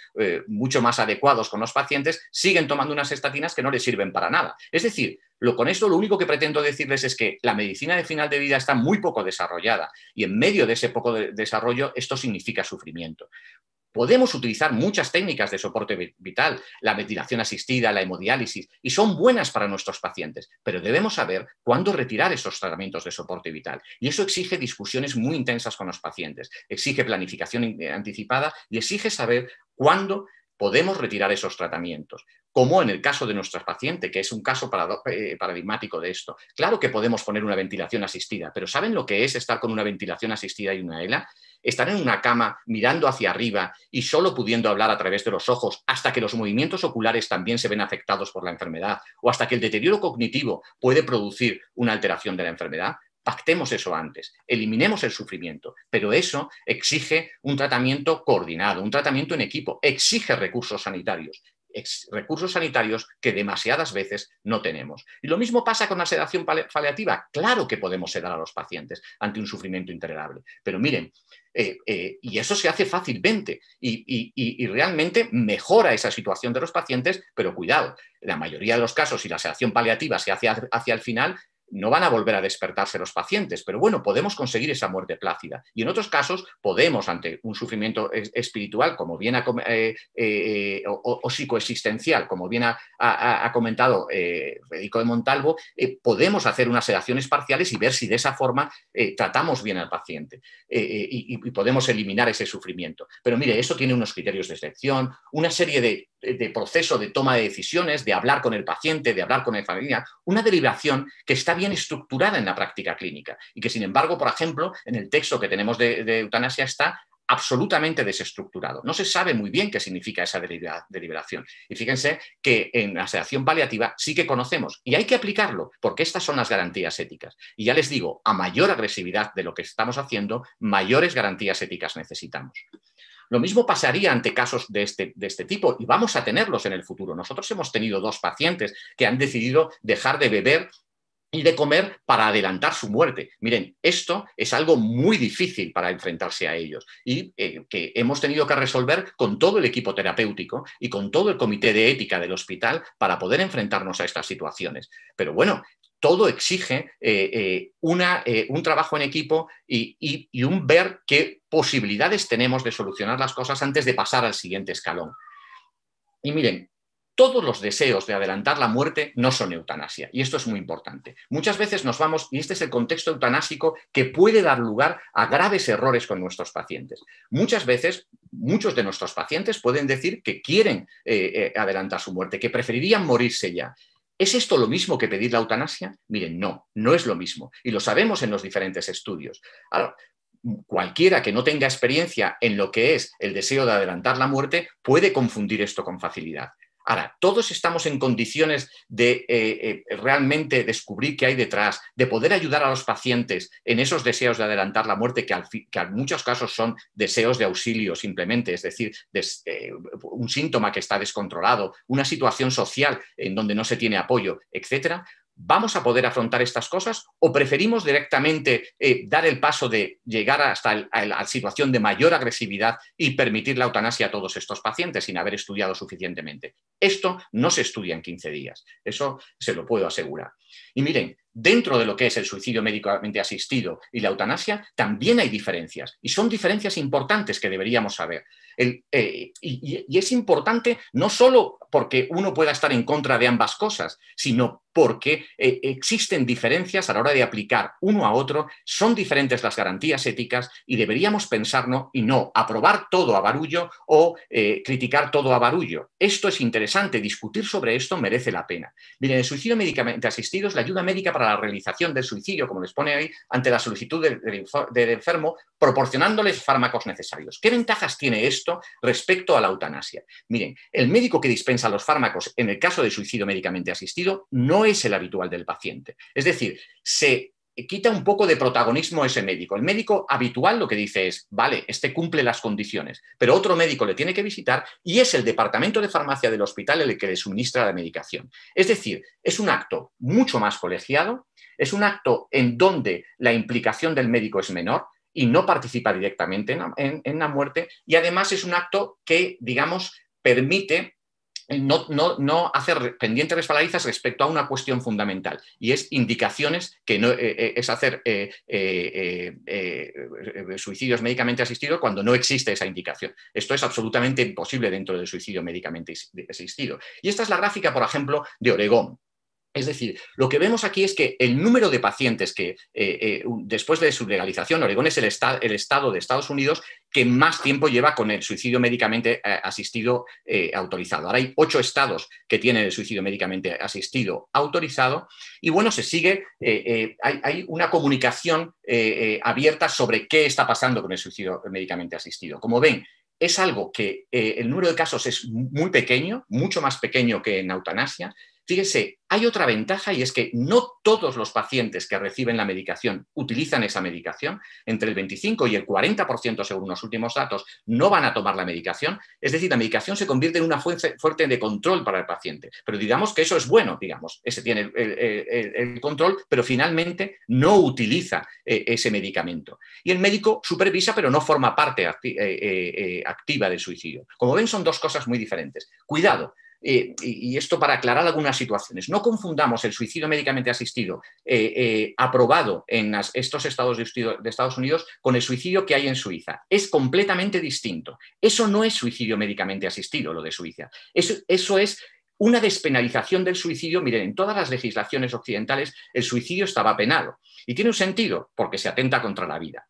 mucho más adecuados con los pacientes, siguen tomando unas estatinas que no les sirven para nada. Es decir, con esto lo único que pretendo decirles es que la medicina de final de vida está muy poco desarrollada y en medio de ese poco desarrollo esto significa sufrimiento. Podemos utilizar muchas técnicas de soporte vital, la ventilación asistida, la hemodiálisis, y son buenas para nuestros pacientes, pero debemos saber cuándo retirar esos tratamientos de soporte vital. Y eso exige discusiones muy intensas con los pacientes, exige planificación anticipada y exige saber cuándo podemos retirar esos tratamientos, como en el caso de nuestra paciente, que es un caso paradigmático de esto. Claro que podemos poner una ventilación asistida, pero ¿saben lo que es estar con una ventilación asistida y una ELA? Estar en una cama mirando hacia arriba y solo pudiendo hablar a través de los ojos hasta que los movimientos oculares también se ven afectados por la enfermedad o hasta que el deterioro cognitivo puede producir una alteración de la enfermedad. Pactemos eso antes, eliminemos el sufrimiento, pero eso exige un tratamiento coordinado, un tratamiento en equipo, exige recursos sanitarios. recursos sanitarios que demasiadas veces no tenemos. Y lo mismo pasa con la sedación paliativa. Claro que podemos sedar a los pacientes ante un sufrimiento intolerable, pero miren, y eso se hace fácilmente y realmente mejora esa situación de los pacientes, pero cuidado, en la mayoría de los casos, si la sedación paliativa se hace hacia el final, no van a volver a despertarse los pacientes, pero bueno, podemos conseguir esa muerte plácida. Y en otros casos podemos, ante un sufrimiento espiritual, como bien o psicoexistencial, como bien ha comentado Federico de Montalvo, podemos hacer unas sedaciones parciales y ver si de esa forma tratamos bien al paciente y podemos eliminar ese sufrimiento. Pero mire, eso tiene unos criterios de selección, una serie de proceso de toma de decisiones, de hablar con el paciente, de hablar con la familia, una deliberación que está bien estructurada en la práctica clínica y que, sin embargo, por ejemplo, en el texto que tenemos de eutanasia está absolutamente desestructurado. No se sabe muy bien qué significa esa deliberación. Y fíjense que en la sedación paliativa sí que conocemos y hay que aplicarlo porque estas son las garantías éticas. Y ya les digo, a mayor agresividad de lo que estamos haciendo, mayores garantías éticas necesitamos. Lo mismo pasaría ante casos de este tipo y vamos a tenerlos en el futuro. Nosotros hemos tenido 2 pacientes que han decidido dejar de beber y de comer para adelantar su muerte. Miren, esto es algo muy difícil para enfrentarse a ellos y que hemos tenido que resolver con todo el equipo terapéutico y con todo el comité de ética del hospital para poder enfrentarnos a estas situaciones. Pero bueno, todo exige un trabajo en equipo y un ver qué posibilidades tenemos de solucionar las cosas antes de pasar al siguiente escalón. Y miren, todos los deseos de adelantar la muerte no son eutanasia, y esto es muy importante. Muchas veces nos vamos, y este es el contexto eutanásico que puede dar lugar a graves errores con nuestros pacientes. Muchas veces, muchos de nuestros pacientes pueden decir que quieren adelantar su muerte, que preferirían morirse ya. ¿Es esto lo mismo que pedir la eutanasia? Miren, no, no es lo mismo, y lo sabemos en los diferentes estudios. Ahora, cualquiera que no tenga experiencia en lo que es el deseo de adelantar la muerte puede confundir esto con facilidad. Ahora, todos estamos en condiciones de realmente descubrir qué hay detrás, de poder ayudar a los pacientes en esos deseos de adelantar la muerte, que en muchos casos son deseos de auxilio simplemente, es decir, un síntoma que está descontrolado, una situación social en donde no se tiene apoyo, etcétera. ¿Vamos a poder afrontar estas cosas o preferimos directamente dar el paso de llegar hasta la situación de mayor agresividad y permitir la eutanasia a todos estos pacientes sin haber estudiado suficientemente? Esto no se estudia en 15 días, eso se lo puedo asegurar. Y miren, dentro de lo que es el suicidio médicamente asistido y la eutanasia también hay diferencias y son diferencias importantes que deberíamos saber. Y es importante no solo porque uno pueda estar en contra de ambas cosas, sino porque existen diferencias a la hora de aplicar uno a otro, son diferentes las garantías éticas y deberíamos pensarnos y no aprobar todo a barullo o criticar todo a barullo. Esto es interesante, discutir sobre esto merece la pena. Miren, el suicidio médicamente asistido es la ayuda médica para la realización del suicidio, como les pone ahí, ante la solicitud del enfermo, proporcionándoles fármacos necesarios. ¿Qué ventajas tiene esto respecto a la eutanasia? Miren, el médico que dispensa los fármacos en el caso de suicidio médicamente asistido no es el habitual del paciente. Es decir, se quita un poco de protagonismo ese médico. El médico habitual lo que dice es, vale, este cumple las condiciones, pero otro médico le tiene que visitar y es el departamento de farmacia del hospital el que le suministra la medicación. Es decir, es un acto mucho más colegiado, es un acto en donde la implicación del médico es menor y no participa directamente en la muerte, y además es un acto que, digamos, permite no hacer pendientes resbaladizas respecto a una cuestión fundamental, y es indicaciones que no es hacer suicidios médicamente asistidos cuando no existe esa indicación. Esto es absolutamente imposible dentro del suicidio médicamente asistido. Y esta es la gráfica, por ejemplo, de Oregón. Es decir, lo que vemos aquí es que el número de pacientes que después de su legalización, Oregón es el estado de Estados Unidos que más tiempo lleva con el suicidio médicamente asistido autorizado. Ahora hay 8 estados que tienen el suicidio médicamente asistido autorizado y bueno, se sigue, hay una comunicación abierta sobre qué está pasando con el suicidio médicamente asistido. Como ven, es algo que el número de casos es muy pequeño, mucho más pequeño que en eutanasia. fíjese, hay otra ventaja y es que no todos los pacientes que reciben la medicación utilizan esa medicación. Entre el 25 y el 40%, según los últimos datos, no van a tomar la medicación. Es decir, la medicación se convierte en una fuente de control para el paciente. Pero digamos que eso es bueno, digamos, ese tiene el control, pero finalmente no utiliza ese medicamento. Y el médico supervisa, pero no forma parte activa del suicidio. Como ven, son dos cosas muy diferentes. Cuidado. Y esto para aclarar algunas situaciones. No confundamos el suicidio médicamente asistido aprobado en estos estados de Estados Unidos con el suicidio que hay en Suiza. Es completamente distinto. Eso no es suicidio médicamente asistido, lo de Suiza. Eso es una despenalización del suicidio. Miren, en todas las legislaciones occidentales el suicidio estaba penado. Y tiene un sentido, porque se atenta contra la vida.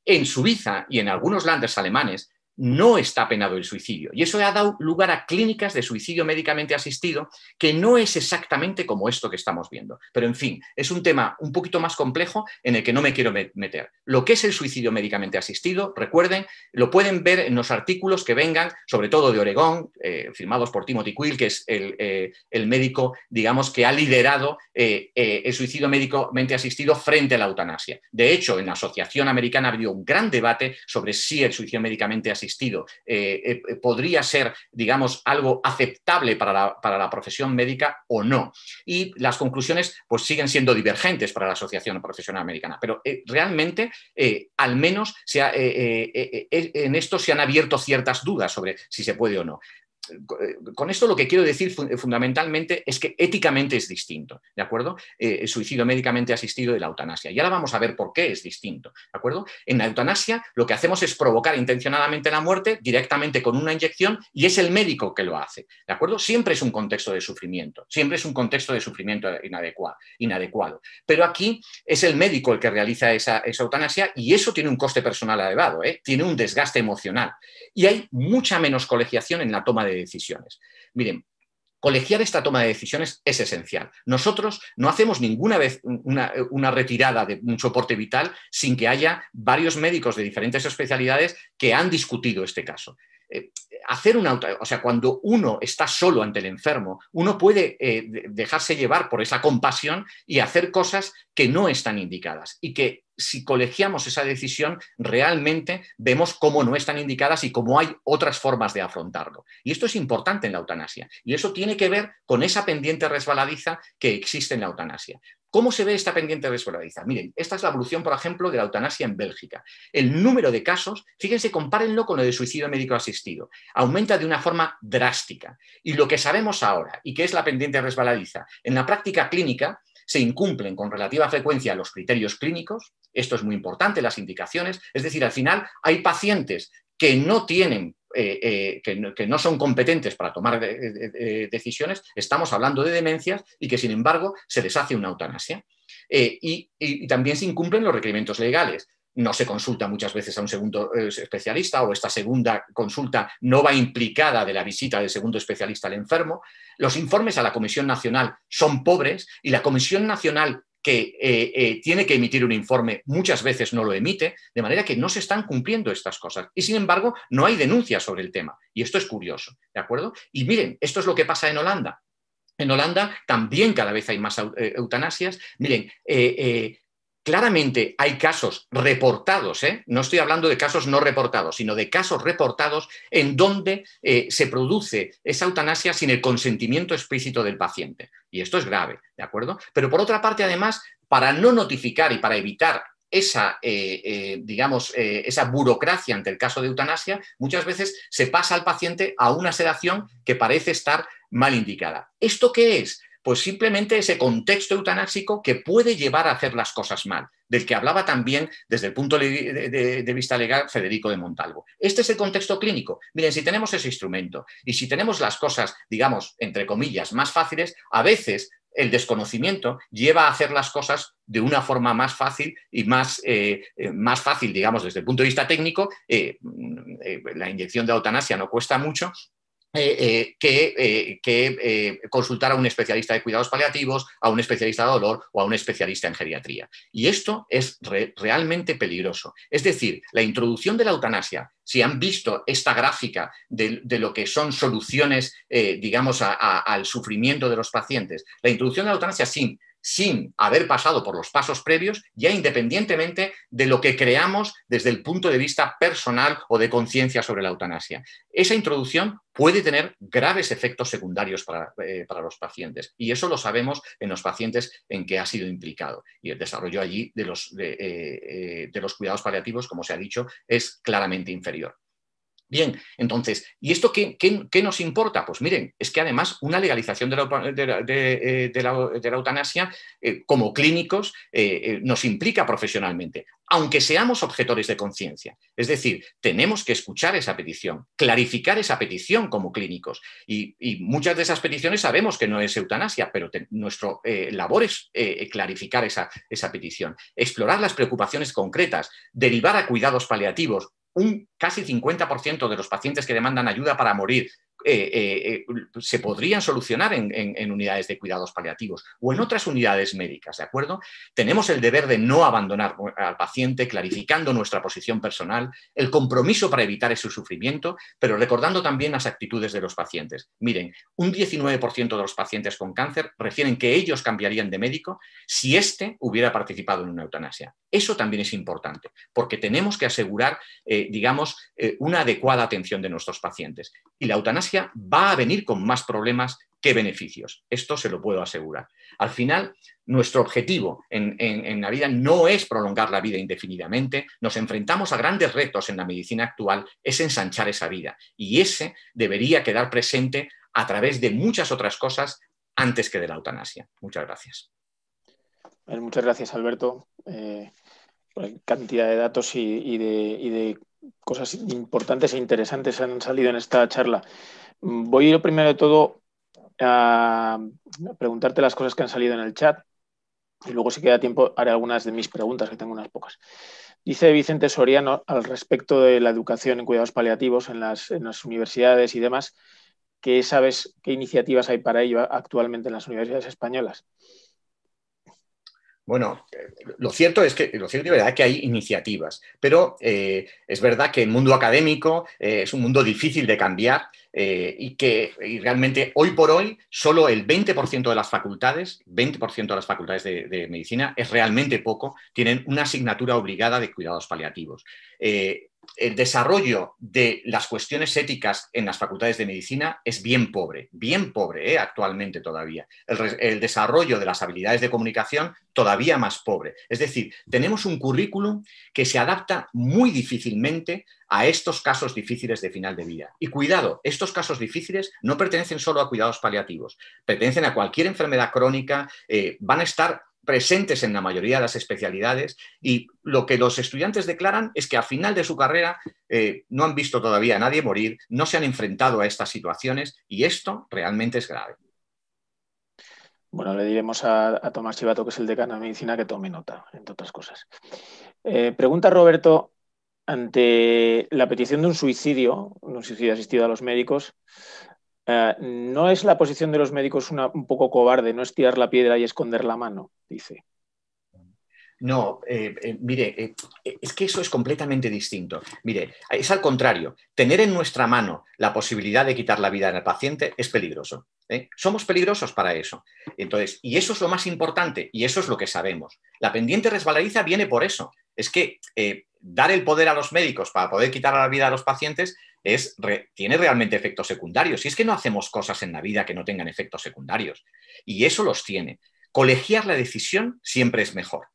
En Suiza y en algunos landes alemanes no está penado el suicidio. Y eso ha dado lugar a clínicas de suicidio médicamente asistido que no es exactamente como esto que estamos viendo. Pero, en fin, es un tema un poquito más complejo en el que no me quiero meter. Lo que es el suicidio médicamente asistido, recuerden, lo pueden ver en los artículos que vengan, sobre todo de Oregón, firmados por Timothy Quill, que es el médico, digamos, que ha liderado el suicidio médicamente asistido frente a la eutanasia. De hecho, en la Asociación Americana ha habido un gran debate sobre si el suicidio médicamente asistido podría ser, digamos, algo aceptable para la profesión médica o no. Y las conclusiones pues siguen siendo divergentes para la Asociación Profesional Americana, pero realmente al menos en esto se han abierto ciertas dudas sobre si se puede o no. Con esto lo que quiero decir fundamentalmente es que éticamente es distinto, ¿de acuerdo? El suicidio médicamente asistido de la eutanasia. Y ahora vamos a ver por qué es distinto, ¿de acuerdo? En la eutanasia lo que hacemos es provocar intencionadamente la muerte directamente con una inyección y es el médico que lo hace, ¿de acuerdo? Siempre es un contexto de sufrimiento, siempre es un contexto de sufrimiento inadecuado. Pero aquí es el médico el que realiza esa eutanasia y eso tiene un coste personal elevado, tiene un desgaste emocional y hay mucha menos colegiación en la toma de decisiones. Miren, colegiar esta toma de decisiones es esencial. Nosotros no hacemos ninguna vez una retirada de un soporte vital sin que haya varios médicos de diferentes especialidades que han discutido este caso. Cuando uno está solo ante el enfermo, uno puede dejarse llevar por esa compasión y hacer cosas que no están indicadas y que si colegiamos esa decisión realmente vemos cómo no están indicadas y cómo hay otras formas de afrontarlo. Y esto es importante en la eutanasia y eso tiene que ver con esa pendiente resbaladiza que existe en la eutanasia. ¿Cómo se ve esta pendiente resbaladiza? Miren, esta es la evolución, por ejemplo, de la eutanasia en Bélgica. El número de casos, fíjense, compárenlo con lo de suicidio médico asistido, aumenta de una forma drástica. Y lo que sabemos ahora, y que es la pendiente resbaladiza, en la práctica clínica se incumplen con relativa frecuencia los criterios clínicos, esto es muy importante, las indicaciones, es decir, al final hay pacientes que no tienen que no son competentes para tomar decisiones, estamos hablando de demencias y que sin embargo se les hace una eutanasia. Y también se incumplen los requerimientos legales. No se consulta muchas veces a un segundo especialista o esta segunda consulta no va implicada de la visita del segundo especialista al enfermo. Los informes a la Comisión Nacional son pobres y la Comisión Nacional que tiene que emitir un informe muchas veces no lo emite, de manera que no se están cumpliendo estas cosas. Y sin embargo, no hay denuncias sobre el tema. Y esto es curioso, ¿de acuerdo? Y miren, esto es lo que pasa en Holanda. En Holanda también cada vez hay más eutanasias. Miren, claramente hay casos reportados, no estoy hablando de casos no reportados, sino de casos reportados en donde se produce esa eutanasia sin el consentimiento explícito del paciente. Y esto es grave, ¿de acuerdo? Pero por otra parte, además, para no notificar y para evitar esa burocracia ante el caso de eutanasia, muchas veces se pasa al paciente a una sedación que parece estar mal indicada. ¿Esto qué es? Pues simplemente ese contexto eutanásico que puede llevar a hacer las cosas mal, del que hablaba también desde el punto de vista legal Federico de Montalvo. Este es el contexto clínico. Miren, si tenemos ese instrumento y si tenemos las cosas, digamos, entre comillas, más fáciles, a veces el desconocimiento lleva a hacer las cosas de una forma más fácil y más fácil, digamos, desde el punto de vista técnico. La inyección de eutanasia no cuesta mucho. que consultar a un especialista de cuidados paliativos, a un especialista de dolor o a un especialista en geriatría. Y esto es realmente peligroso. Es decir, la introducción de la eutanasia, si han visto esta gráfica de lo que son soluciones, digamos, al sufrimiento de los pacientes, la introducción de la eutanasia sin haber pasado por los pasos previos, ya independientemente de lo que creamos desde el punto de vista personal o de conciencia sobre la eutanasia. Esa introducción puede tener graves efectos secundarios para los pacientes, y eso lo sabemos en los pacientes en que ha sido implicado. Y el desarrollo allí de los cuidados paliativos, como se ha dicho, es claramente inferior. Bien, entonces, ¿y esto qué nos importa? Pues miren, es que además una legalización de la eutanasia como clínicos nos implica profesionalmente, aunque seamos objetores de conciencia. Es decir, tenemos que escuchar esa petición, clarificar esa petición como clínicos. Y muchas de esas peticiones sabemos que no es eutanasia, pero nuestra labor es clarificar esa petición, explorar las preocupaciones concretas, derivar a cuidados paliativos. Un casi 50% de los pacientes que demandan ayuda para morir se podrían solucionar en unidades de cuidados paliativos o en otras unidades médicas, ¿de acuerdo? Tenemos el deber de no abandonar al paciente, clarificando nuestra posición personal, el compromiso para evitar ese sufrimiento, pero recordando también las actitudes de los pacientes. Miren, un 19% de los pacientes con cáncer refieren que ellos cambiarían de médico si éste hubiera participado en una eutanasia. Eso también es importante, porque tenemos que asegurar, una adecuada atención de nuestros pacientes. Y la eutanasia va a venir con más problemas que beneficios. Esto se lo puedo asegurar. Al final, nuestro objetivo en la vida no es prolongar la vida indefinidamente. Nos enfrentamos a grandes retos en la medicina actual, es ensanchar esa vida. Y ese debería quedar presente a través de muchas otras cosas antes que de la eutanasia. Muchas gracias. Bueno, muchas gracias, Alberto. Cantidad de datos y de cosas importantes e interesantes han salido en esta charla. Voy lo primero de todo a preguntarte las cosas que han salido en el chat y luego, si queda tiempo, haré algunas de mis preguntas, que tengo unas pocas. Dice Vicente Soriano al respecto de la educación en cuidados paliativos en las universidades y demás, que sabes qué iniciativas hay para ello actualmente en las universidades españolas. Bueno, lo cierto es verdad que hay iniciativas, pero es verdad que el mundo académico es un mundo difícil de cambiar y realmente hoy por hoy solo el 20% de las facultades, de medicina, es realmente poco, tienen una asignatura obligada de cuidados paliativos. El desarrollo de las cuestiones éticas en las facultades de medicina es bien pobre actualmente todavía. El desarrollo de las habilidades de comunicación todavía más pobre. Es decir, tenemos un currículum que se adapta muy difícilmente a estos casos difíciles de final de vida. Y cuidado, estos casos difíciles no pertenecen solo a cuidados paliativos, pertenecen a cualquier enfermedad crónica, van a estar presentes en la mayoría de las especialidades, y lo que los estudiantes declaran es que al final de su carrera no han visto todavía a nadie morir, no se han enfrentado a estas situaciones, y esto realmente es grave. Bueno, le diremos a Tomás Chivato, que es el decano de medicina, que tome nota, entre otras cosas. Pregunta Roberto, ante la petición de un suicidio asistido a los médicos, ¿no es la posición de los médicos un poco cobarde, no es tirar la piedra y esconder la mano? Dice. No, mire, es que eso es completamente distinto. Mire, es al contrario. Tener en nuestra mano la posibilidad de quitar la vida al paciente es peligroso. Somos peligrosos para eso. Entonces, y eso es lo más importante, y eso es lo que sabemos. La pendiente resbaladiza viene por eso. Es que dar el poder a los médicos para poder quitar la vida a los pacientes tiene realmente efectos secundarios. Y es que no hacemos cosas en la vida que no tengan efectos secundarios. Y eso los tiene. Colegiar la decisión siempre es mejor.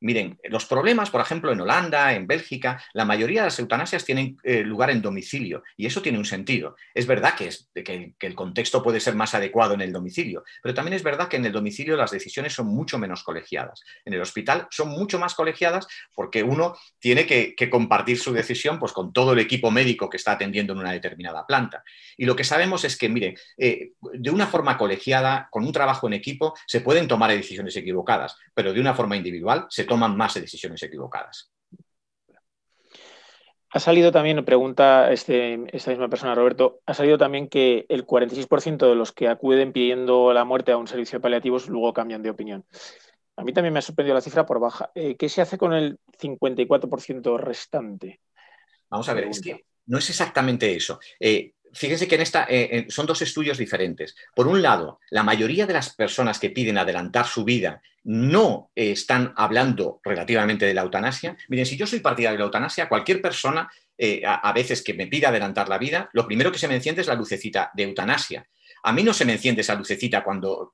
Miren, los problemas, por ejemplo, en Holanda, en Bélgica, la mayoría de las eutanasias tienen lugar en domicilio, y eso tiene un sentido. Es verdad que el contexto puede ser más adecuado en el domicilio, pero también es verdad que en el domicilio las decisiones son mucho menos colegiadas. En el hospital son mucho más colegiadas porque uno tiene que compartir su decisión, pues, con todo el equipo médico que está atendiendo en una determinada planta. Y lo que sabemos es que, mire, de una forma colegiada, con un trabajo en equipo, se pueden tomar decisiones equivocadas, pero de una forma individual se toman más decisiones equivocadas. Ha salido también, pregunta esta misma persona, Roberto, ha salido también que el 46% de los que acuden pidiendo la muerte a un servicio de paliativos luego cambian de opinión. A mí también me ha sorprendido la cifra por baja. ¿Qué se hace con el 54% restante? Vamos a ver, es Pregunta. que no es exactamente eso. Fíjense que son dos estudios diferentes. Por un lado, la mayoría de las personas que piden adelantar su vida no están hablando relativamente de la eutanasia. Miren, si yo soy partidario de la eutanasia, cualquier persona a veces que me pida adelantar la vida, lo primero que se me enciende es la lucecita de eutanasia. A mí no se me enciende esa lucecita cuando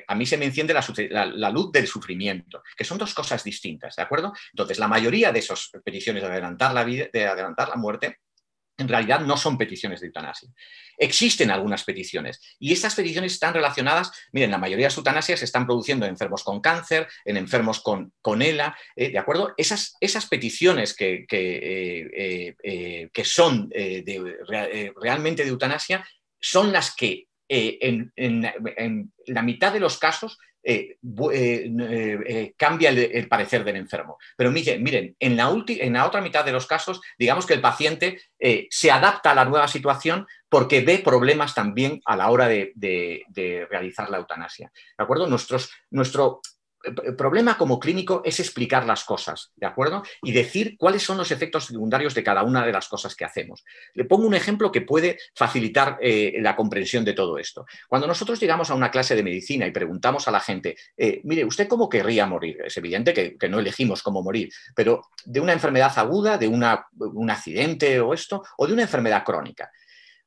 a mí se me enciende la luz del sufrimiento, que son dos cosas distintas, ¿de acuerdo? Entonces, la mayoría de esas peticiones de adelantar la vida, de adelantar la muerte, en realidad no son peticiones de eutanasia. Existen algunas peticiones y estas peticiones están relacionadas, miren, la mayoría de las eutanasias se están produciendo en enfermos con cáncer, en enfermos con ELA, ¿de acuerdo? Esas peticiones que son realmente de eutanasia son las que en la mitad de los casos cambia el parecer del enfermo. Pero miren, en la otra mitad de los casos, digamos que el paciente se adapta a la nueva situación porque ve problemas también a la hora de realizar la eutanasia. ¿De acuerdo? Nuestro problema como clínico es explicar las cosas, ¿de acuerdo? Y decir cuáles son los efectos secundarios de cada una de las cosas que hacemos. Le pongo un ejemplo que puede facilitar la comprensión de todo esto. Cuando nosotros llegamos a una clase de medicina y preguntamos a la gente, mire, ¿usted cómo querría morir? Es evidente que no elegimos cómo morir, pero de una enfermedad aguda, de un accidente o esto, o de una enfermedad crónica.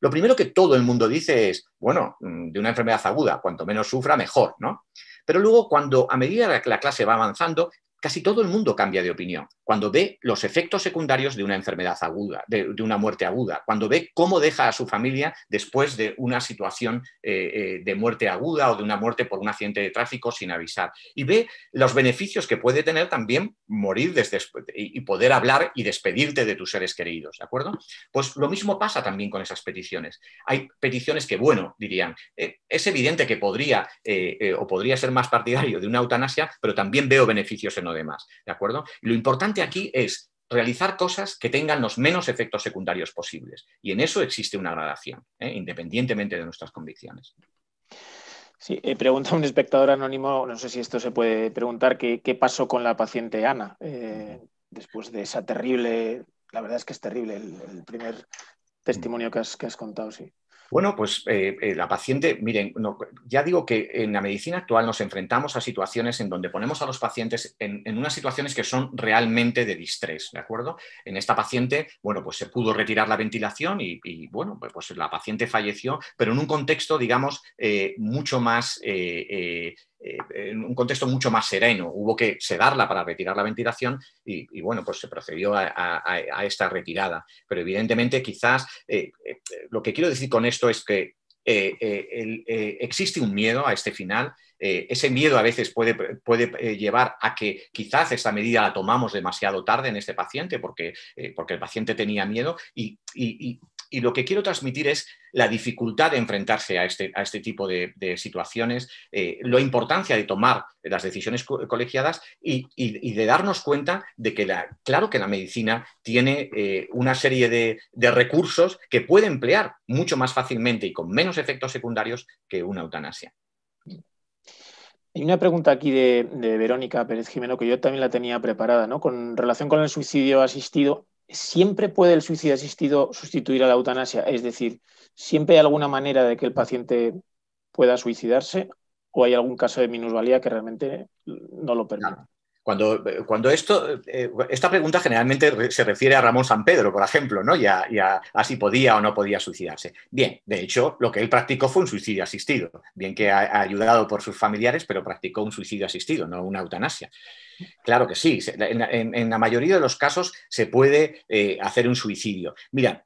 Lo primero que todo el mundo dice es, bueno, de una enfermedad aguda, cuanto menos sufra, mejor, ¿no? Pero luego, a medida que la clase va avanzando, casi todo el mundo cambia de opinión. Cuando ve los efectos secundarios de una enfermedad aguda, de una muerte aguda, cuando ve cómo deja a su familia después de una situación de muerte aguda o de una muerte por un accidente de tráfico sin avisar. Y ve los beneficios que puede tener también morir y poder hablar y despedirte de tus seres queridos, ¿de acuerdo? Pues lo mismo pasa también con esas peticiones. Hay peticiones que, bueno, dirían, es evidente que podría ser más partidario de una eutanasia, pero también veo beneficios en lo demás, ¿de acuerdo? Y lo importante aquí es realizar cosas que tengan los menos efectos secundarios posibles. Y en eso existe una gradación, independientemente de nuestras convicciones. Sí, pregunta un espectador anónimo, no sé si esto se puede preguntar, ¿qué pasó con la paciente Ana después de esa terrible, la verdad es que es terrible el primer testimonio que has contado, sí. Bueno, pues la paciente, miren, ya digo que en la medicina actual nos enfrentamos a situaciones en donde ponemos a los pacientes en unas situaciones que son realmente de distrés, ¿de acuerdo? En esta paciente, bueno, pues se pudo retirar la ventilación y bueno, pues la paciente falleció, pero en un contexto, digamos, mucho más... en un contexto mucho más sereno. Hubo que sedarla para retirar la ventilación y bueno, pues se procedió a esta retirada. Pero evidentemente quizás lo que quiero decir con esto es que existe un miedo a este final. Ese miedo a veces puede llevar a que quizás esta medida la tomamos demasiado tarde en este paciente porque el paciente tenía miedo y lo que quiero transmitir es la dificultad de enfrentarse a este tipo de situaciones, la importancia de tomar las decisiones colegiadas y de darnos cuenta de que claro que la medicina tiene una serie de recursos que puede emplear mucho más fácilmente y con menos efectos secundarios que una eutanasia. Hay una pregunta aquí de Verónica Pérez Jimeno que yo también la tenía preparada, ¿no? Con relación con el suicidio asistido, ¿siempre puede el suicidio asistido sustituir a la eutanasia? Es decir, ¿siempre hay alguna manera de que el paciente pueda suicidarse o hay algún caso de minusvalía que realmente no lo permite? Claro. Cuando esta pregunta generalmente se refiere a Ramón San Pedro, por ejemplo, ¿no? y a si podía o no podía suicidarse. Bien, de hecho, lo que él practicó fue un suicidio asistido, bien que ha ayudado por sus familiares, pero practicó un suicidio asistido, no una eutanasia. Claro que sí, en la mayoría de los casos se puede hacer un suicidio. Mira,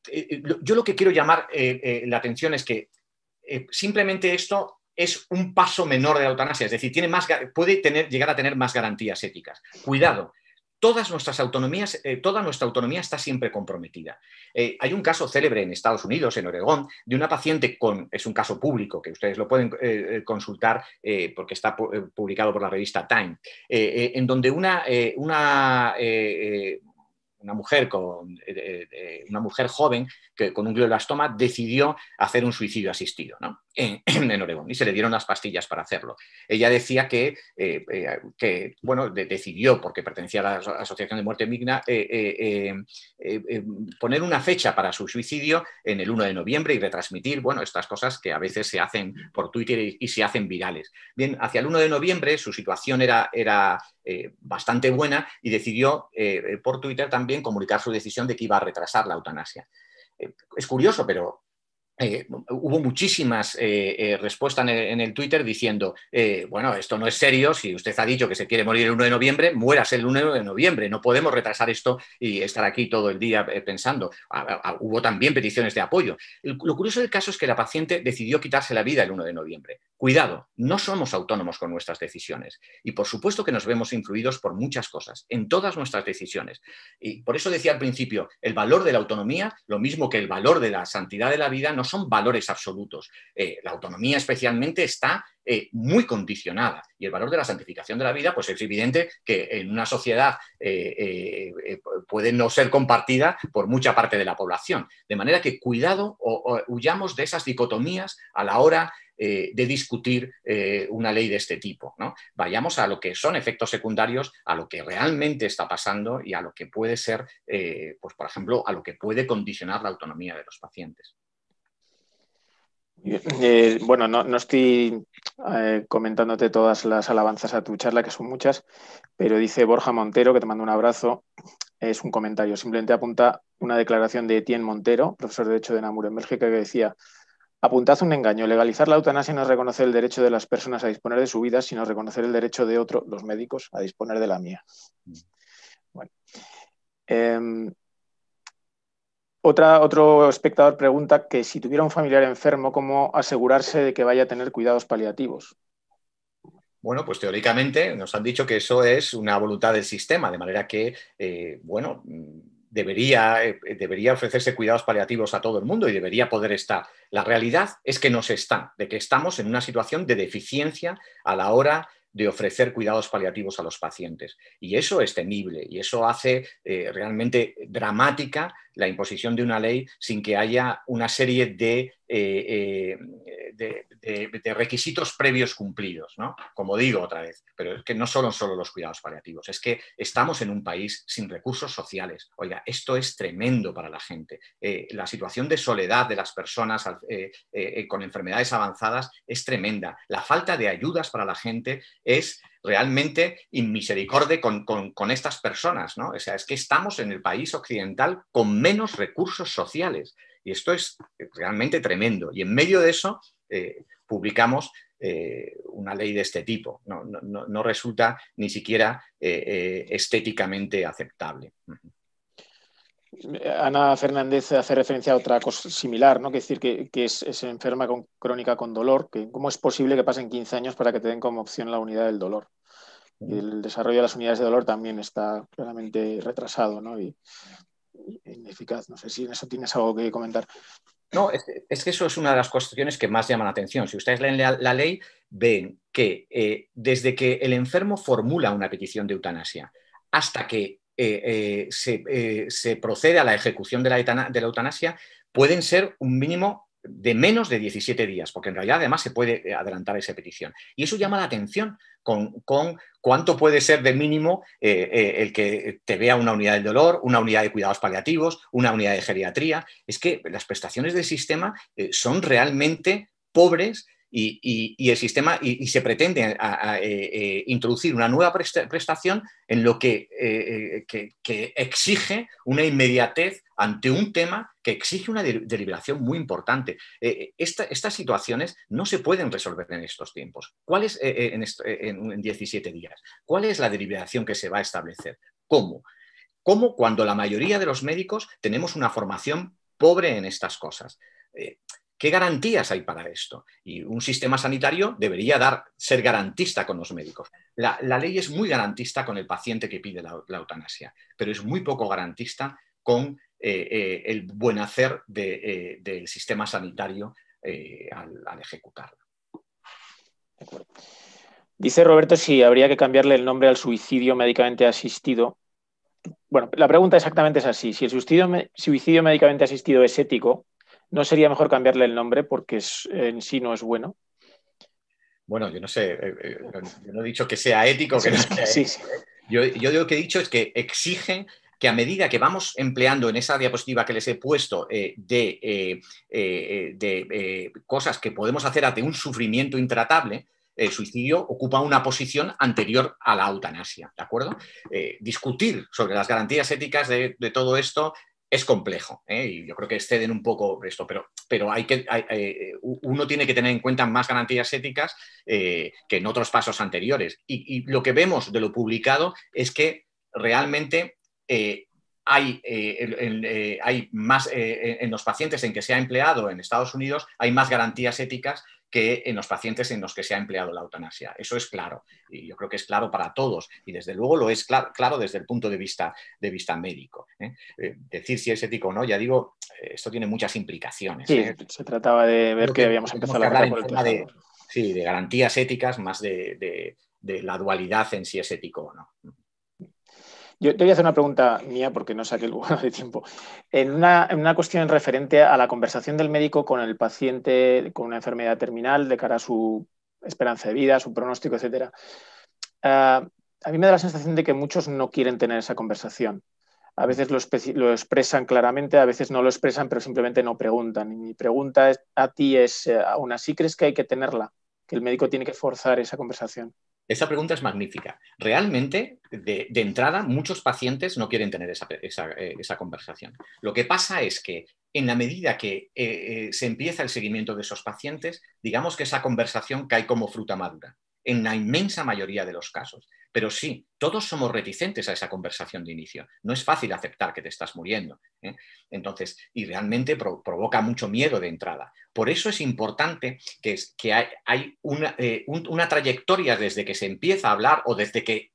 yo lo que quiero llamar la atención es que simplemente esto es un paso menor de la eutanasia, es decir, puede llegar a tener más garantías éticas. Cuidado, toda nuestra autonomía está siempre comprometida. Hay un caso célebre en Estados Unidos, en Oregón, de una paciente es un caso público, que ustedes lo pueden consultar porque está publicado por la revista Time, en donde una una mujer joven que con un glioblastoma decidió hacer un suicidio asistido, ¿no? en Oregón, y se le dieron las pastillas para hacerlo. Ella decía que bueno, decidió, porque pertenecía a la Asociación de Muerte Digna, poner una fecha para su suicidio en el 1 de noviembre y retransmitir, bueno, estas cosas que a veces se hacen por Twitter y se hacen virales. Bien, hacia el 1 de noviembre su situación era bastante buena y decidió por Twitter también comunicar su decisión de que iba a retrasar la eutanasia. Es curioso, pero hubo muchísimas respuestas en el Twitter diciendo, bueno, esto no es serio, si usted ha dicho que se quiere morir el 1 de noviembre, muérase el 1 de noviembre, no podemos retrasar esto y estar aquí todo el día pensando. Hubo también peticiones de apoyo. Lo curioso del caso es que la paciente decidió quitarse la vida el 1 de noviembre. Cuidado, no somos autónomos con nuestras decisiones y por supuesto que nos vemos influidos por muchas cosas, en todas nuestras decisiones. Y por eso decía al principio, el valor de la autonomía, lo mismo que el valor de la santidad de la vida, no son valores absolutos. La autonomía especialmente está muy condicionada y el valor de la santificación de la vida, pues es evidente que en una sociedad puede no ser compartida por mucha parte de la población. De manera que cuidado o huyamos de esas dicotomías a la hora de discutir una ley de este tipo, ¿no? Vayamos a lo que son efectos secundarios, a lo que realmente está pasando y a lo que puede ser, pues por ejemplo, a lo que puede condicionar la autonomía de los pacientes. Bueno, no estoy comentándote todas las alabanzas a tu charla, que son muchas, pero dice Borja Montero, que te mando un abrazo, es un comentario, simplemente apunta una declaración de Etienne Montero, profesor de Derecho de Namur en Bélgica, que decía: apuntad un engaño, legalizar la eutanasia no es reconocer el derecho de las personas a disponer de su vida, sino reconocer el derecho de otros, los médicos, a disponer de la mía. Bueno. Otro espectador pregunta que si tuviera un familiar enfermo, ¿cómo asegurarse de que vaya a tener cuidados paliativos? Bueno, pues teóricamente nos han dicho que eso es una voluntad del sistema, de manera que, bueno, debería ofrecerse cuidados paliativos a todo el mundo y debería poder estar. La realidad es que no se está, de que estamos en una situación de deficiencia a la hora de ofrecer cuidados paliativos a los pacientes. Y eso es temible y eso hace realmente dramática la imposición de una ley sin que haya una serie de requisitos previos cumplidos, ¿no? Como digo otra vez, pero es que no son solo los cuidados paliativos, es que estamos en un país sin recursos sociales. Oiga, esto es tremendo para la gente. La situación de soledad de las personas con enfermedades avanzadas es tremenda. La falta de ayudas para la gente es realmente inmisericorde con estas personas, ¿no? O sea, es que estamos en el país occidental con menos recursos sociales y esto es realmente tremendo. Y en medio de eso publicamos una ley de este tipo. No resulta ni siquiera estéticamente aceptable. Ana Fernández hace referencia a otra cosa similar, ¿no? Que decir que es enferma crónica con dolor, que cómo es posible que pasen 15 años para que te den como opción la unidad del dolor. Y el desarrollo de las unidades de dolor también está claramente retrasado, ¿no? y ineficaz. No sé si en eso tienes algo que comentar. No, es que eso es una de las cuestiones que más llaman la atención. Si ustedes leen la ley, ven que desde que el enfermo formula una petición de eutanasia hasta que se procede a la ejecución de la eutanasia, pueden ser un mínimo de menos de 17 días, porque en realidad además se puede adelantar esa petición. Y eso llama la atención con cuánto puede ser de mínimo el que te vea una unidad del dolor, una unidad de cuidados paliativos, una unidad de geriatría. Es que las prestaciones del sistema son realmente pobres y el sistema y se pretende introducir una nueva prestación en lo que exige una inmediatez ante un tema que exige una deliberación muy importante. Estas situaciones no se pueden resolver en estos tiempos. ¿Cuál es en 17 días? ¿Cuál es la deliberación que se va a establecer? ¿Cómo? ¿Cómo cuando la mayoría de los médicos tenemos una formación pobre en estas cosas? ¿Qué garantías hay para esto? Y un sistema sanitario debería ser garantista con los médicos. La ley es muy garantista con el paciente que pide la eutanasia, pero es muy poco garantista con el buen hacer del sistema sanitario al ejecutarlo. Dice Roberto si habría que cambiarle el nombre al suicidio médicamente asistido Bueno, la pregunta exactamente es así. Si el suicidio médicamente asistido es ético, ¿no sería mejor cambiarle el nombre porque en sí no es bueno? Bueno, yo no sé, yo no he dicho que sea ético o que no sea Sí, sí. ético, ¿eh? Yo lo que he dicho es que exigen que a medida que vamos empleando en esa diapositiva que les he puesto de cosas que podemos hacer ante un sufrimiento intratable, el suicidio ocupa una posición anterior a la eutanasia, ¿de acuerdo? Discutir sobre las garantías éticas de todo esto es complejo, ¿eh? Y yo creo que exceden un poco esto, pero uno tiene que tener en cuenta más garantías éticas que en otros pasos anteriores. Y lo que vemos de lo publicado es que realmente hay más, en los pacientes en que se ha empleado en Estados Unidos, hay más garantías éticas que en los pacientes en los que se ha empleado la eutanasia. Eso es claro, y yo creo que es claro para todos, y desde luego lo es claro desde el punto de vista médico. Decir si es ético o no, ya digo, esto tiene muchas implicaciones. Sí, se trataba de ver Creo que que habíamos tenemos empezado que la hablar casa en por el forma tejado. sí, de garantías éticas más de la dualidad en si es ético o no. Yo te voy a hacer una pregunta mía porque no saqué el lugar de tiempo. En una cuestión referente a la conversación del médico con el paciente con una enfermedad terminal de cara a su esperanza de vida, su pronóstico, etcétera. A mí me da la sensación de que muchos no quieren tener esa conversación. A veces lo expresan claramente, a veces no lo expresan, pero simplemente no preguntan. Y mi pregunta a ti es, ¿aún así crees que hay que tenerla? ¿Que el médico tiene que forzar esa conversación? Esa pregunta es magnífica. Realmente, de entrada, muchos pacientes no quieren tener esa conversación. Lo que pasa es que en la medida que se empieza el seguimiento de esos pacientes, digamos que esa conversación cae como fruta madura, en la inmensa mayoría de los casos. Pero sí, todos somos reticentes a esa conversación de inicio. No es fácil aceptar que te estás muriendo, ¿eh? Entonces, y realmente provoca mucho miedo de entrada. Por eso es importante que hay una trayectoria desde que se empieza a hablar o desde que,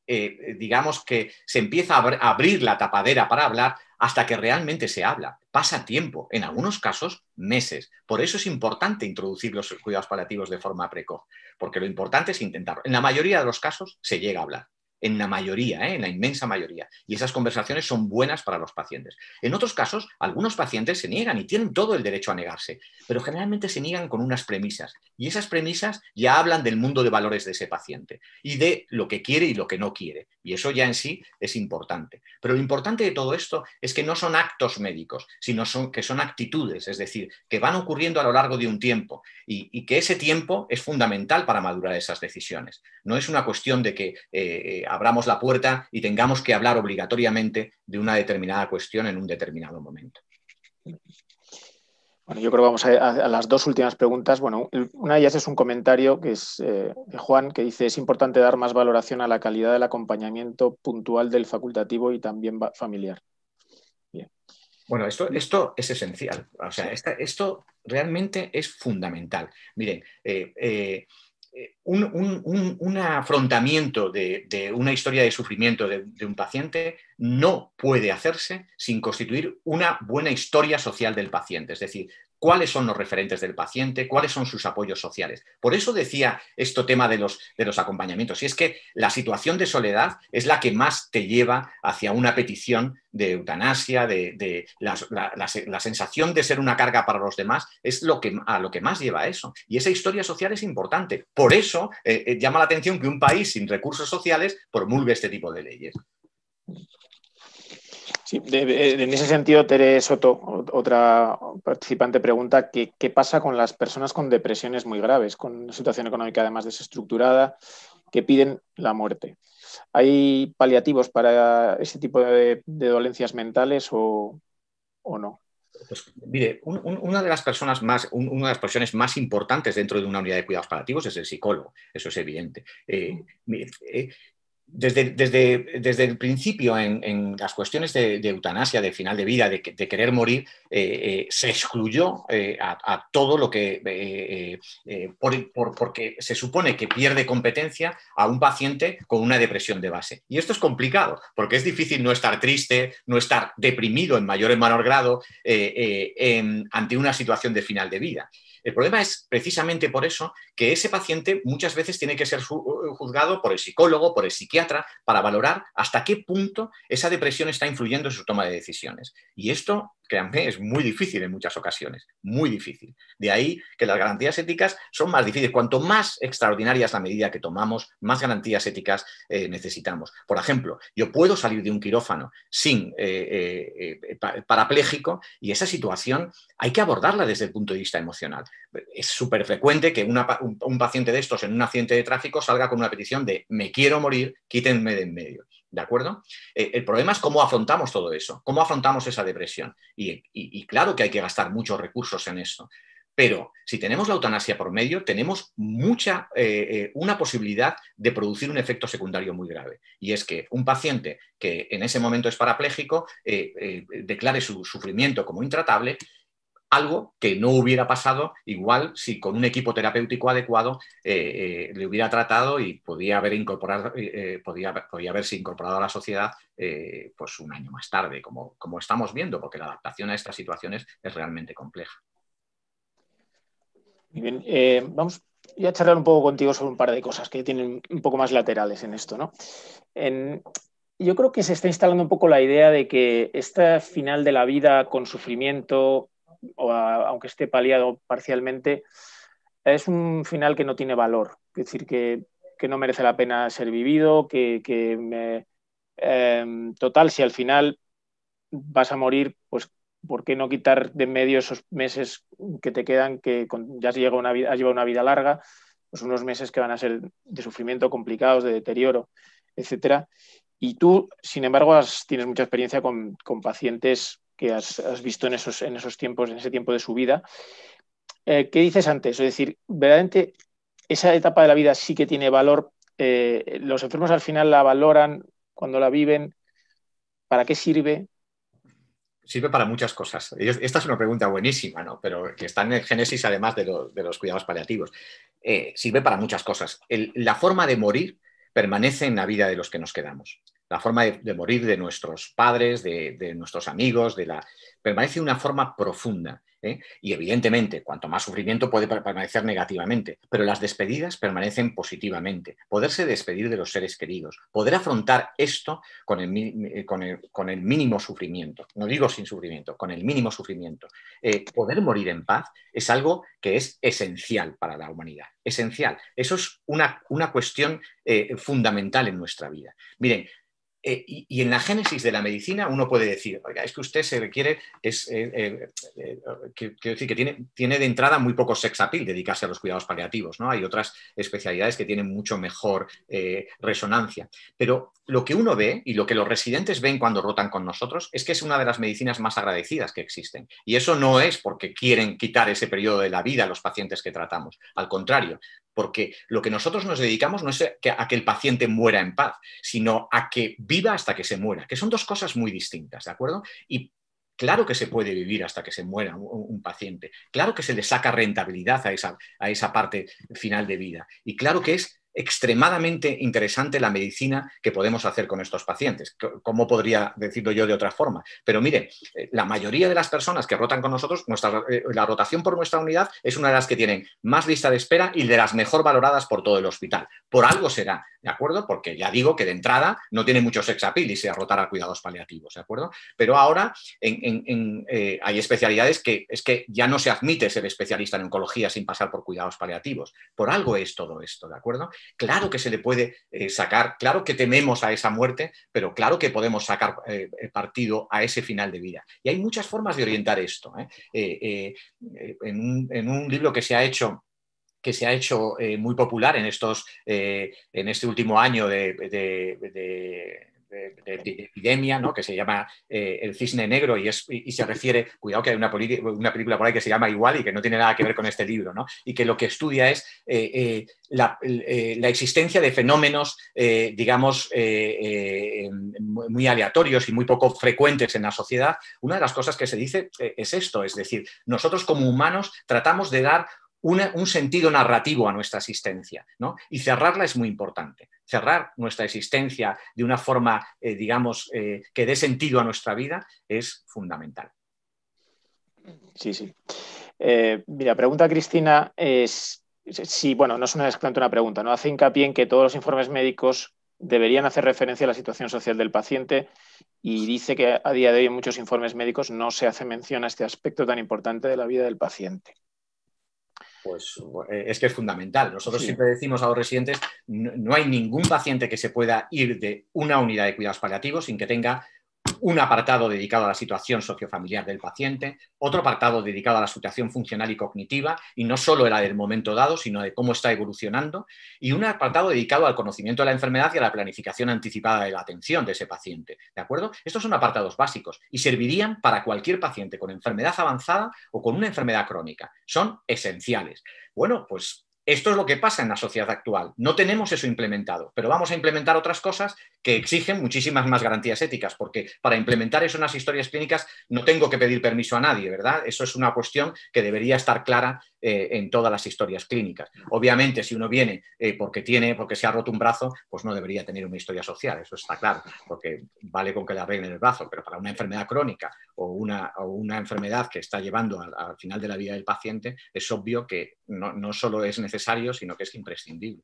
digamos, que se empieza a abrir la tapadera para hablar hasta que realmente se habla. Pasa tiempo, en algunos casos meses. Por eso es importante introducir los cuidados paliativos de forma precoz, porque lo importante es intentarlo. En la mayoría de los casos se llega a hablar. En la mayoría, en la inmensa mayoría. Y esas conversaciones son buenas para los pacientes. En otros casos, algunos pacientes se niegan y tienen todo el derecho a negarse, pero generalmente se niegan con unas premisas. Y esas premisas ya hablan del mundo de valores de ese paciente y de lo que quiere y lo que no quiere. Y eso ya en sí es importante. Pero lo importante de todo esto es que no son actos médicos, sino que son actitudes, es decir, que van ocurriendo a lo largo de un tiempo y que ese tiempo es fundamental para madurar esas decisiones. No es una cuestión de que abramos la puerta y tengamos que hablar obligatoriamente de una determinada cuestión en un determinado momento. Bueno, yo creo que vamos a las dos últimas preguntas. Bueno, una de ellas es un comentario que es de Juan, que dice: es importante dar más valoración a la calidad del acompañamiento puntual del facultativo y también familiar. Bien. Bueno, esto es esencial. O sea, esto realmente es fundamental. Miren, un afrontamiento de una historia de sufrimiento de un paciente no puede hacerse sin constituir una buena historia social del paciente. Es decir, cuáles son los referentes del paciente, cuáles son sus apoyos sociales. Por eso decía este tema de los acompañamientos. Y es que la situación de soledad es la que más te lleva hacia una petición de eutanasia, la sensación de ser una carga para los demás, es a lo que más lleva a eso. Y esa historia social es importante. Por eso llama la atención que un país sin recursos sociales promulgue este tipo de leyes. Sí, en ese sentido, Tere Soto, otra participante, pregunta qué pasa con las personas con depresiones muy graves, con una situación económica además desestructurada, que piden la muerte. ¿Hay paliativos para ese tipo de dolencias mentales o no? Pues, mire, una de las profesiones más importantes dentro de una unidad de cuidados paliativos es el psicólogo, eso es evidente. Desde el principio, en las cuestiones de eutanasia, de final de vida, de querer morir, se excluyó a todo lo que, porque se supone que pierde competencia a un paciente con una depresión de base. Y esto es complicado, porque es difícil no estar triste, no estar deprimido en mayor o menor grado ante una situación de final de vida. El problema es precisamente por eso que ese paciente muchas veces tiene que ser juzgado por el psicólogo, por el psiquiatra, psiquiatra para valorar hasta qué punto esa depresión está influyendo en su toma de decisiones. Y esto, créanme, es muy difícil en muchas ocasiones, muy difícil. De ahí que las garantías éticas son más difíciles. Cuanto más extraordinaria es la medida que tomamos, más garantías éticas necesitamos. Por ejemplo, yo puedo salir de un quirófano sin parapléjico, y esa situación hay que abordarla desde el punto de vista emocional. Es súper frecuente que un paciente de estos en un accidente de tráfico salga con una petición de me quiero morir, quítenme de en medio. ¿De acuerdo? El problema es cómo afrontamos todo eso, cómo afrontamos esa depresión. Y claro que hay que gastar muchos recursos en eso. Pero si tenemos la eutanasia por medio, tenemos una posibilidad de producir un efecto secundario muy grave. Y es que un paciente que en ese momento es parapléjico declare su sufrimiento como intratable, algo que no hubiera pasado igual si con un equipo terapéutico adecuado le hubiera tratado y podía haberse incorporado a la sociedad pues un año más tarde, como estamos viendo, porque la adaptación a estas situaciones es realmente compleja. Muy bien, vamos a charlar un poco contigo sobre un par de cosas que tienen un poco más laterales en esto, ¿no? Yo creo que se está instalando un poco la idea de que este final de la vida con sufrimiento, aunque esté paliado parcialmente, es un final que no tiene valor. Es decir, que no merece la pena ser vivido, total, si al final vas a morir, pues ¿por qué no quitar de en medio esos meses que te quedan, que ya has llevado una vida larga, pues unos meses que van a ser de sufrimiento, complicados, de deterioro, etcétera? Y tú, sin embargo, tienes mucha experiencia con pacientes que has visto en esos tiempos, en ese tiempo de su vida. ¿Qué dices antes? Es decir, verdaderamente esa etapa de la vida sí que tiene valor. Los enfermos al final la valoran cuando la viven. ¿Para qué sirve? Sirve para muchas cosas. Esta es una pregunta buenísima, ¿no? Pero que está en el génesis además de los cuidados paliativos. Sirve para muchas cosas. La forma de morir permanece en la vida de los que nos quedamos. La forma de morir de nuestros padres, de nuestros amigos, permanece de una forma profunda. Y evidentemente, cuanto más sufrimiento puede permanecer negativamente, pero las despedidas permanecen positivamente. Poderse despedir de los seres queridos, poder afrontar esto con el mínimo sufrimiento, no digo sin sufrimiento, con el mínimo sufrimiento. Poder morir en paz es algo que es esencial para la humanidad, esencial. Eso es una cuestión fundamental en nuestra vida. Miren, y en la génesis de la medicina uno puede decir, oiga, es que usted se requiere, quiero decir que tiene de entrada muy poco sex appeal dedicarse a los cuidados paliativos, ¿no? Hay otras especialidades que tienen mucho mejor resonancia. Pero lo que uno ve y lo que los residentes ven cuando rotan con nosotros es que es una de las medicinas más agradecidas que existen. Y eso no es porque quieren quitar ese periodo de la vida a los pacientes que tratamos. Al contrario, porque lo que nosotros nos dedicamos no es a que el paciente muera en paz, sino a que viva hasta que se muera, que son dos cosas muy distintas, ¿de acuerdo? Y claro que se puede vivir hasta que se muera un paciente, claro que se le saca rentabilidad a esa parte final de vida, y claro que es extremadamente interesante la medicina que podemos hacer con estos pacientes. ¿Cómo podría decirlo yo de otra forma? Pero mire, la mayoría de las personas que rotan con nosotros, la rotación por nuestra unidad es una de las que tienen más lista de espera y de las mejor valoradas por todo el hospital. Por algo será, ¿de acuerdo? Porque ya digo que de entrada no tiene mucho sex appeal y se rotar a cuidados paliativos, ¿de acuerdo? Pero ahora hay especialidades que es que ya no se admite ser especialista en oncología sin pasar por cuidados paliativos. Por algo es todo esto, ¿de acuerdo? Claro que se le puede sacar, claro que tememos a esa muerte, pero claro que podemos sacar partido a ese final de vida. Y hay muchas formas de orientar esto. En un libro que se ha hecho muy popular en este último año de epidemia, ¿no? Que se llama El Cisne Negro y se refiere, cuidado que hay una película por ahí que se llama igual y que no tiene nada que ver con este libro, ¿no? Y que lo que estudia es la existencia de fenómenos, digamos, muy aleatorios y muy poco frecuentes en la sociedad. Una de las cosas que se dice es esto, es decir, nosotros como humanos tratamos de dar un sentido narrativo a nuestra existencia, ¿no? Y cerrarla es muy importante. Cerrar nuestra existencia de una forma, digamos, que dé sentido a nuestra vida es fundamental. Sí, sí. Mira, pregunta Cristina es, sí, bueno, no es exactamente una pregunta, ¿no? Hace hincapié en que todos los informes médicos deberían hacer referencia a la situación social del paciente y dice que a día de hoy en muchos informes médicos no se hace mención a este aspecto tan importante de la vida del paciente. Pues es que es fundamental. Nosotros Sí. siempre decimos a los residentes, no hay ningún paciente que se pueda ir de una unidad de cuidados paliativos sin que tenga un apartado dedicado a la situación sociofamiliar del paciente, otro apartado dedicado a la situación funcional y cognitiva, y no solo la del momento dado, sino de cómo está evolucionando, y un apartado dedicado al conocimiento de la enfermedad y a la planificación anticipada de la atención de ese paciente. ¿De acuerdo? Estos son apartados básicos y servirían para cualquier paciente con enfermedad avanzada o con una enfermedad crónica. Son esenciales. Bueno, pues esto es lo que pasa en la sociedad actual. No tenemos eso implementado, pero vamos a implementar otras cosas que exigen muchísimas más garantías éticas, porque para implementar eso en las historias clínicas no tengo que pedir permiso a nadie, ¿verdad? Eso es una cuestión que debería estar clara en todas las historias clínicas. Obviamente, si uno viene porque se ha roto un brazo, pues no debería tener una historia social, eso está claro, porque vale con que le arreglen el brazo, pero para una enfermedad crónica o una enfermedad que está llevando al final de la vida del paciente, es obvio que no solo es necesario, sino que es imprescindible.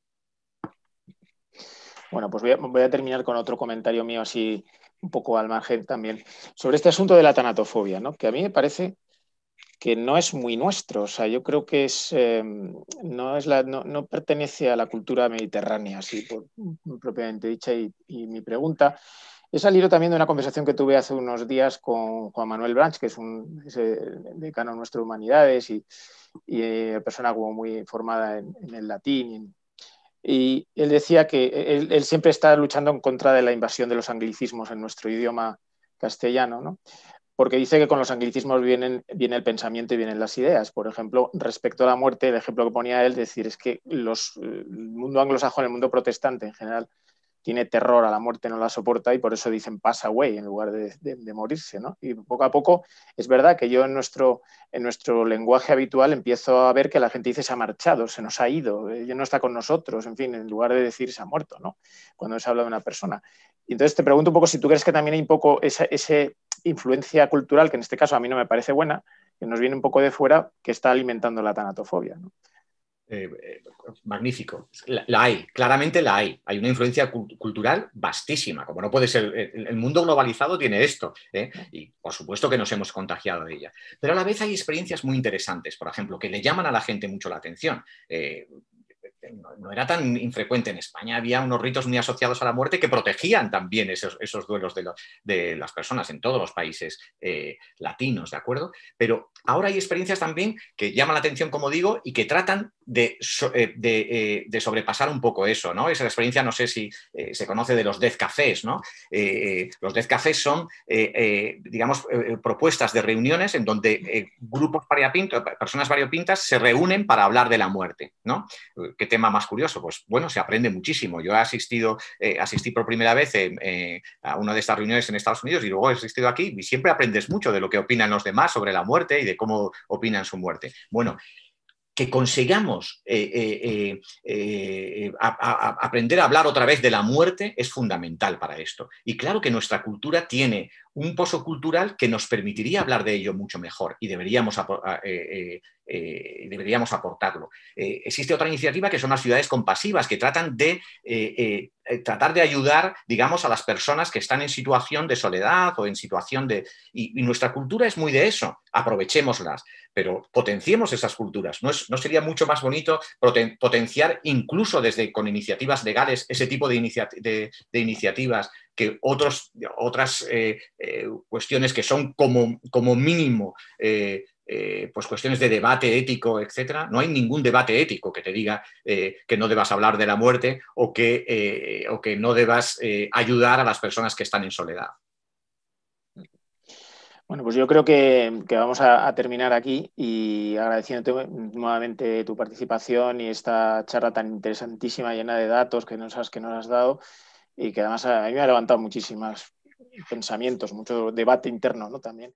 Bueno, pues voy a terminar con otro comentario mío así un poco al margen también, sobre este asunto de la tanatofobia, ¿no? Que a mí me parece que no es muy nuestro. O sea, yo creo que no pertenece a la cultura mediterránea, así propiamente dicha. Y mi pregunta es al hilo también de una conversación que tuve hace unos días con Juan Manuel Branch, que es el decano nuestro de Humanidades y persona como muy formada en el latín. Y él decía que él siempre está luchando en contra de la invasión de los anglicismos en nuestro idioma castellano, ¿no? Porque dice que con los anglicismos viene el pensamiento y vienen las ideas. Por ejemplo, respecto a la muerte, el ejemplo que ponía él, decir, es que el mundo anglosajón, el mundo protestante en general, tiene terror a la muerte, no la soporta y por eso dicen pass away en lugar de morirse, ¿no? Y poco a poco es verdad que yo en nuestro lenguaje habitual empiezo a ver que la gente dice se ha marchado, se nos ha ido, ya no está con nosotros, en fin, en lugar de decir se ha muerto, ¿no? Cuando se habla de una persona. Y entonces te pregunto un poco si tú crees que también hay un poco esa influencia cultural, que en este caso a mí no me parece buena, que nos viene un poco de fuera, que está alimentando la tanatofobia, ¿no? Magnífico. La hay, claramente la hay. Hay una influencia cultural vastísima, como no puede ser. El mundo globalizado tiene esto, ¿eh? Y por supuesto que nos hemos contagiado de ella. Pero a la vez hay experiencias muy interesantes, por ejemplo, que le llaman a la gente mucho la atención. No era tan infrecuente en España, había unos ritos muy asociados a la muerte que protegían también esos duelos de las personas en todos los países latinos, ¿de acuerdo? Pero ahora hay experiencias también que llaman la atención, como digo, y que tratan de sobrepasar un poco eso, ¿no? Esa experiencia, no sé si se conoce de los death cafés, ¿no? Los death cafés son, digamos, propuestas de reuniones en donde grupos variopintos, personas variopintas se reúnen para hablar de la muerte, ¿no? ¿Qué tema más curioso? Pues bueno, se aprende muchísimo. Yo asistí por primera vez a una de estas reuniones en Estados Unidos y luego he asistido aquí y siempre aprendes mucho de lo que opinan los demás sobre la muerte y de cómo opinan su muerte. Bueno, que consigamos aprender a hablar otra vez de la muerte es fundamental para esto. Y claro que nuestra cultura tiene un pozo cultural que nos permitiría hablar de ello mucho mejor y deberíamos aportarlo. Existe otra iniciativa que son las ciudades compasivas, que tratan de ayudar, digamos, a las personas que están en situación de soledad o en situación de... Y nuestra cultura es muy de eso. Aprovechémoslas, pero potenciemos esas culturas. ¿No sería mucho más bonito potenciar incluso con iniciativas legales ese tipo de iniciativas que otras cuestiones que son como mínimo pues cuestiones de debate ético, etcétera? No hay ningún debate ético que te diga que no debas hablar de la muerte o que no debas ayudar a las personas que están en soledad. Bueno, pues yo creo que vamos a terminar aquí y agradeciéndote nuevamente tu participación y esta charla tan interesantísima, llena de datos que nos has dado y que además a mí me ha levantado muchísimos pensamientos, mucho debate interno, ¿no? También.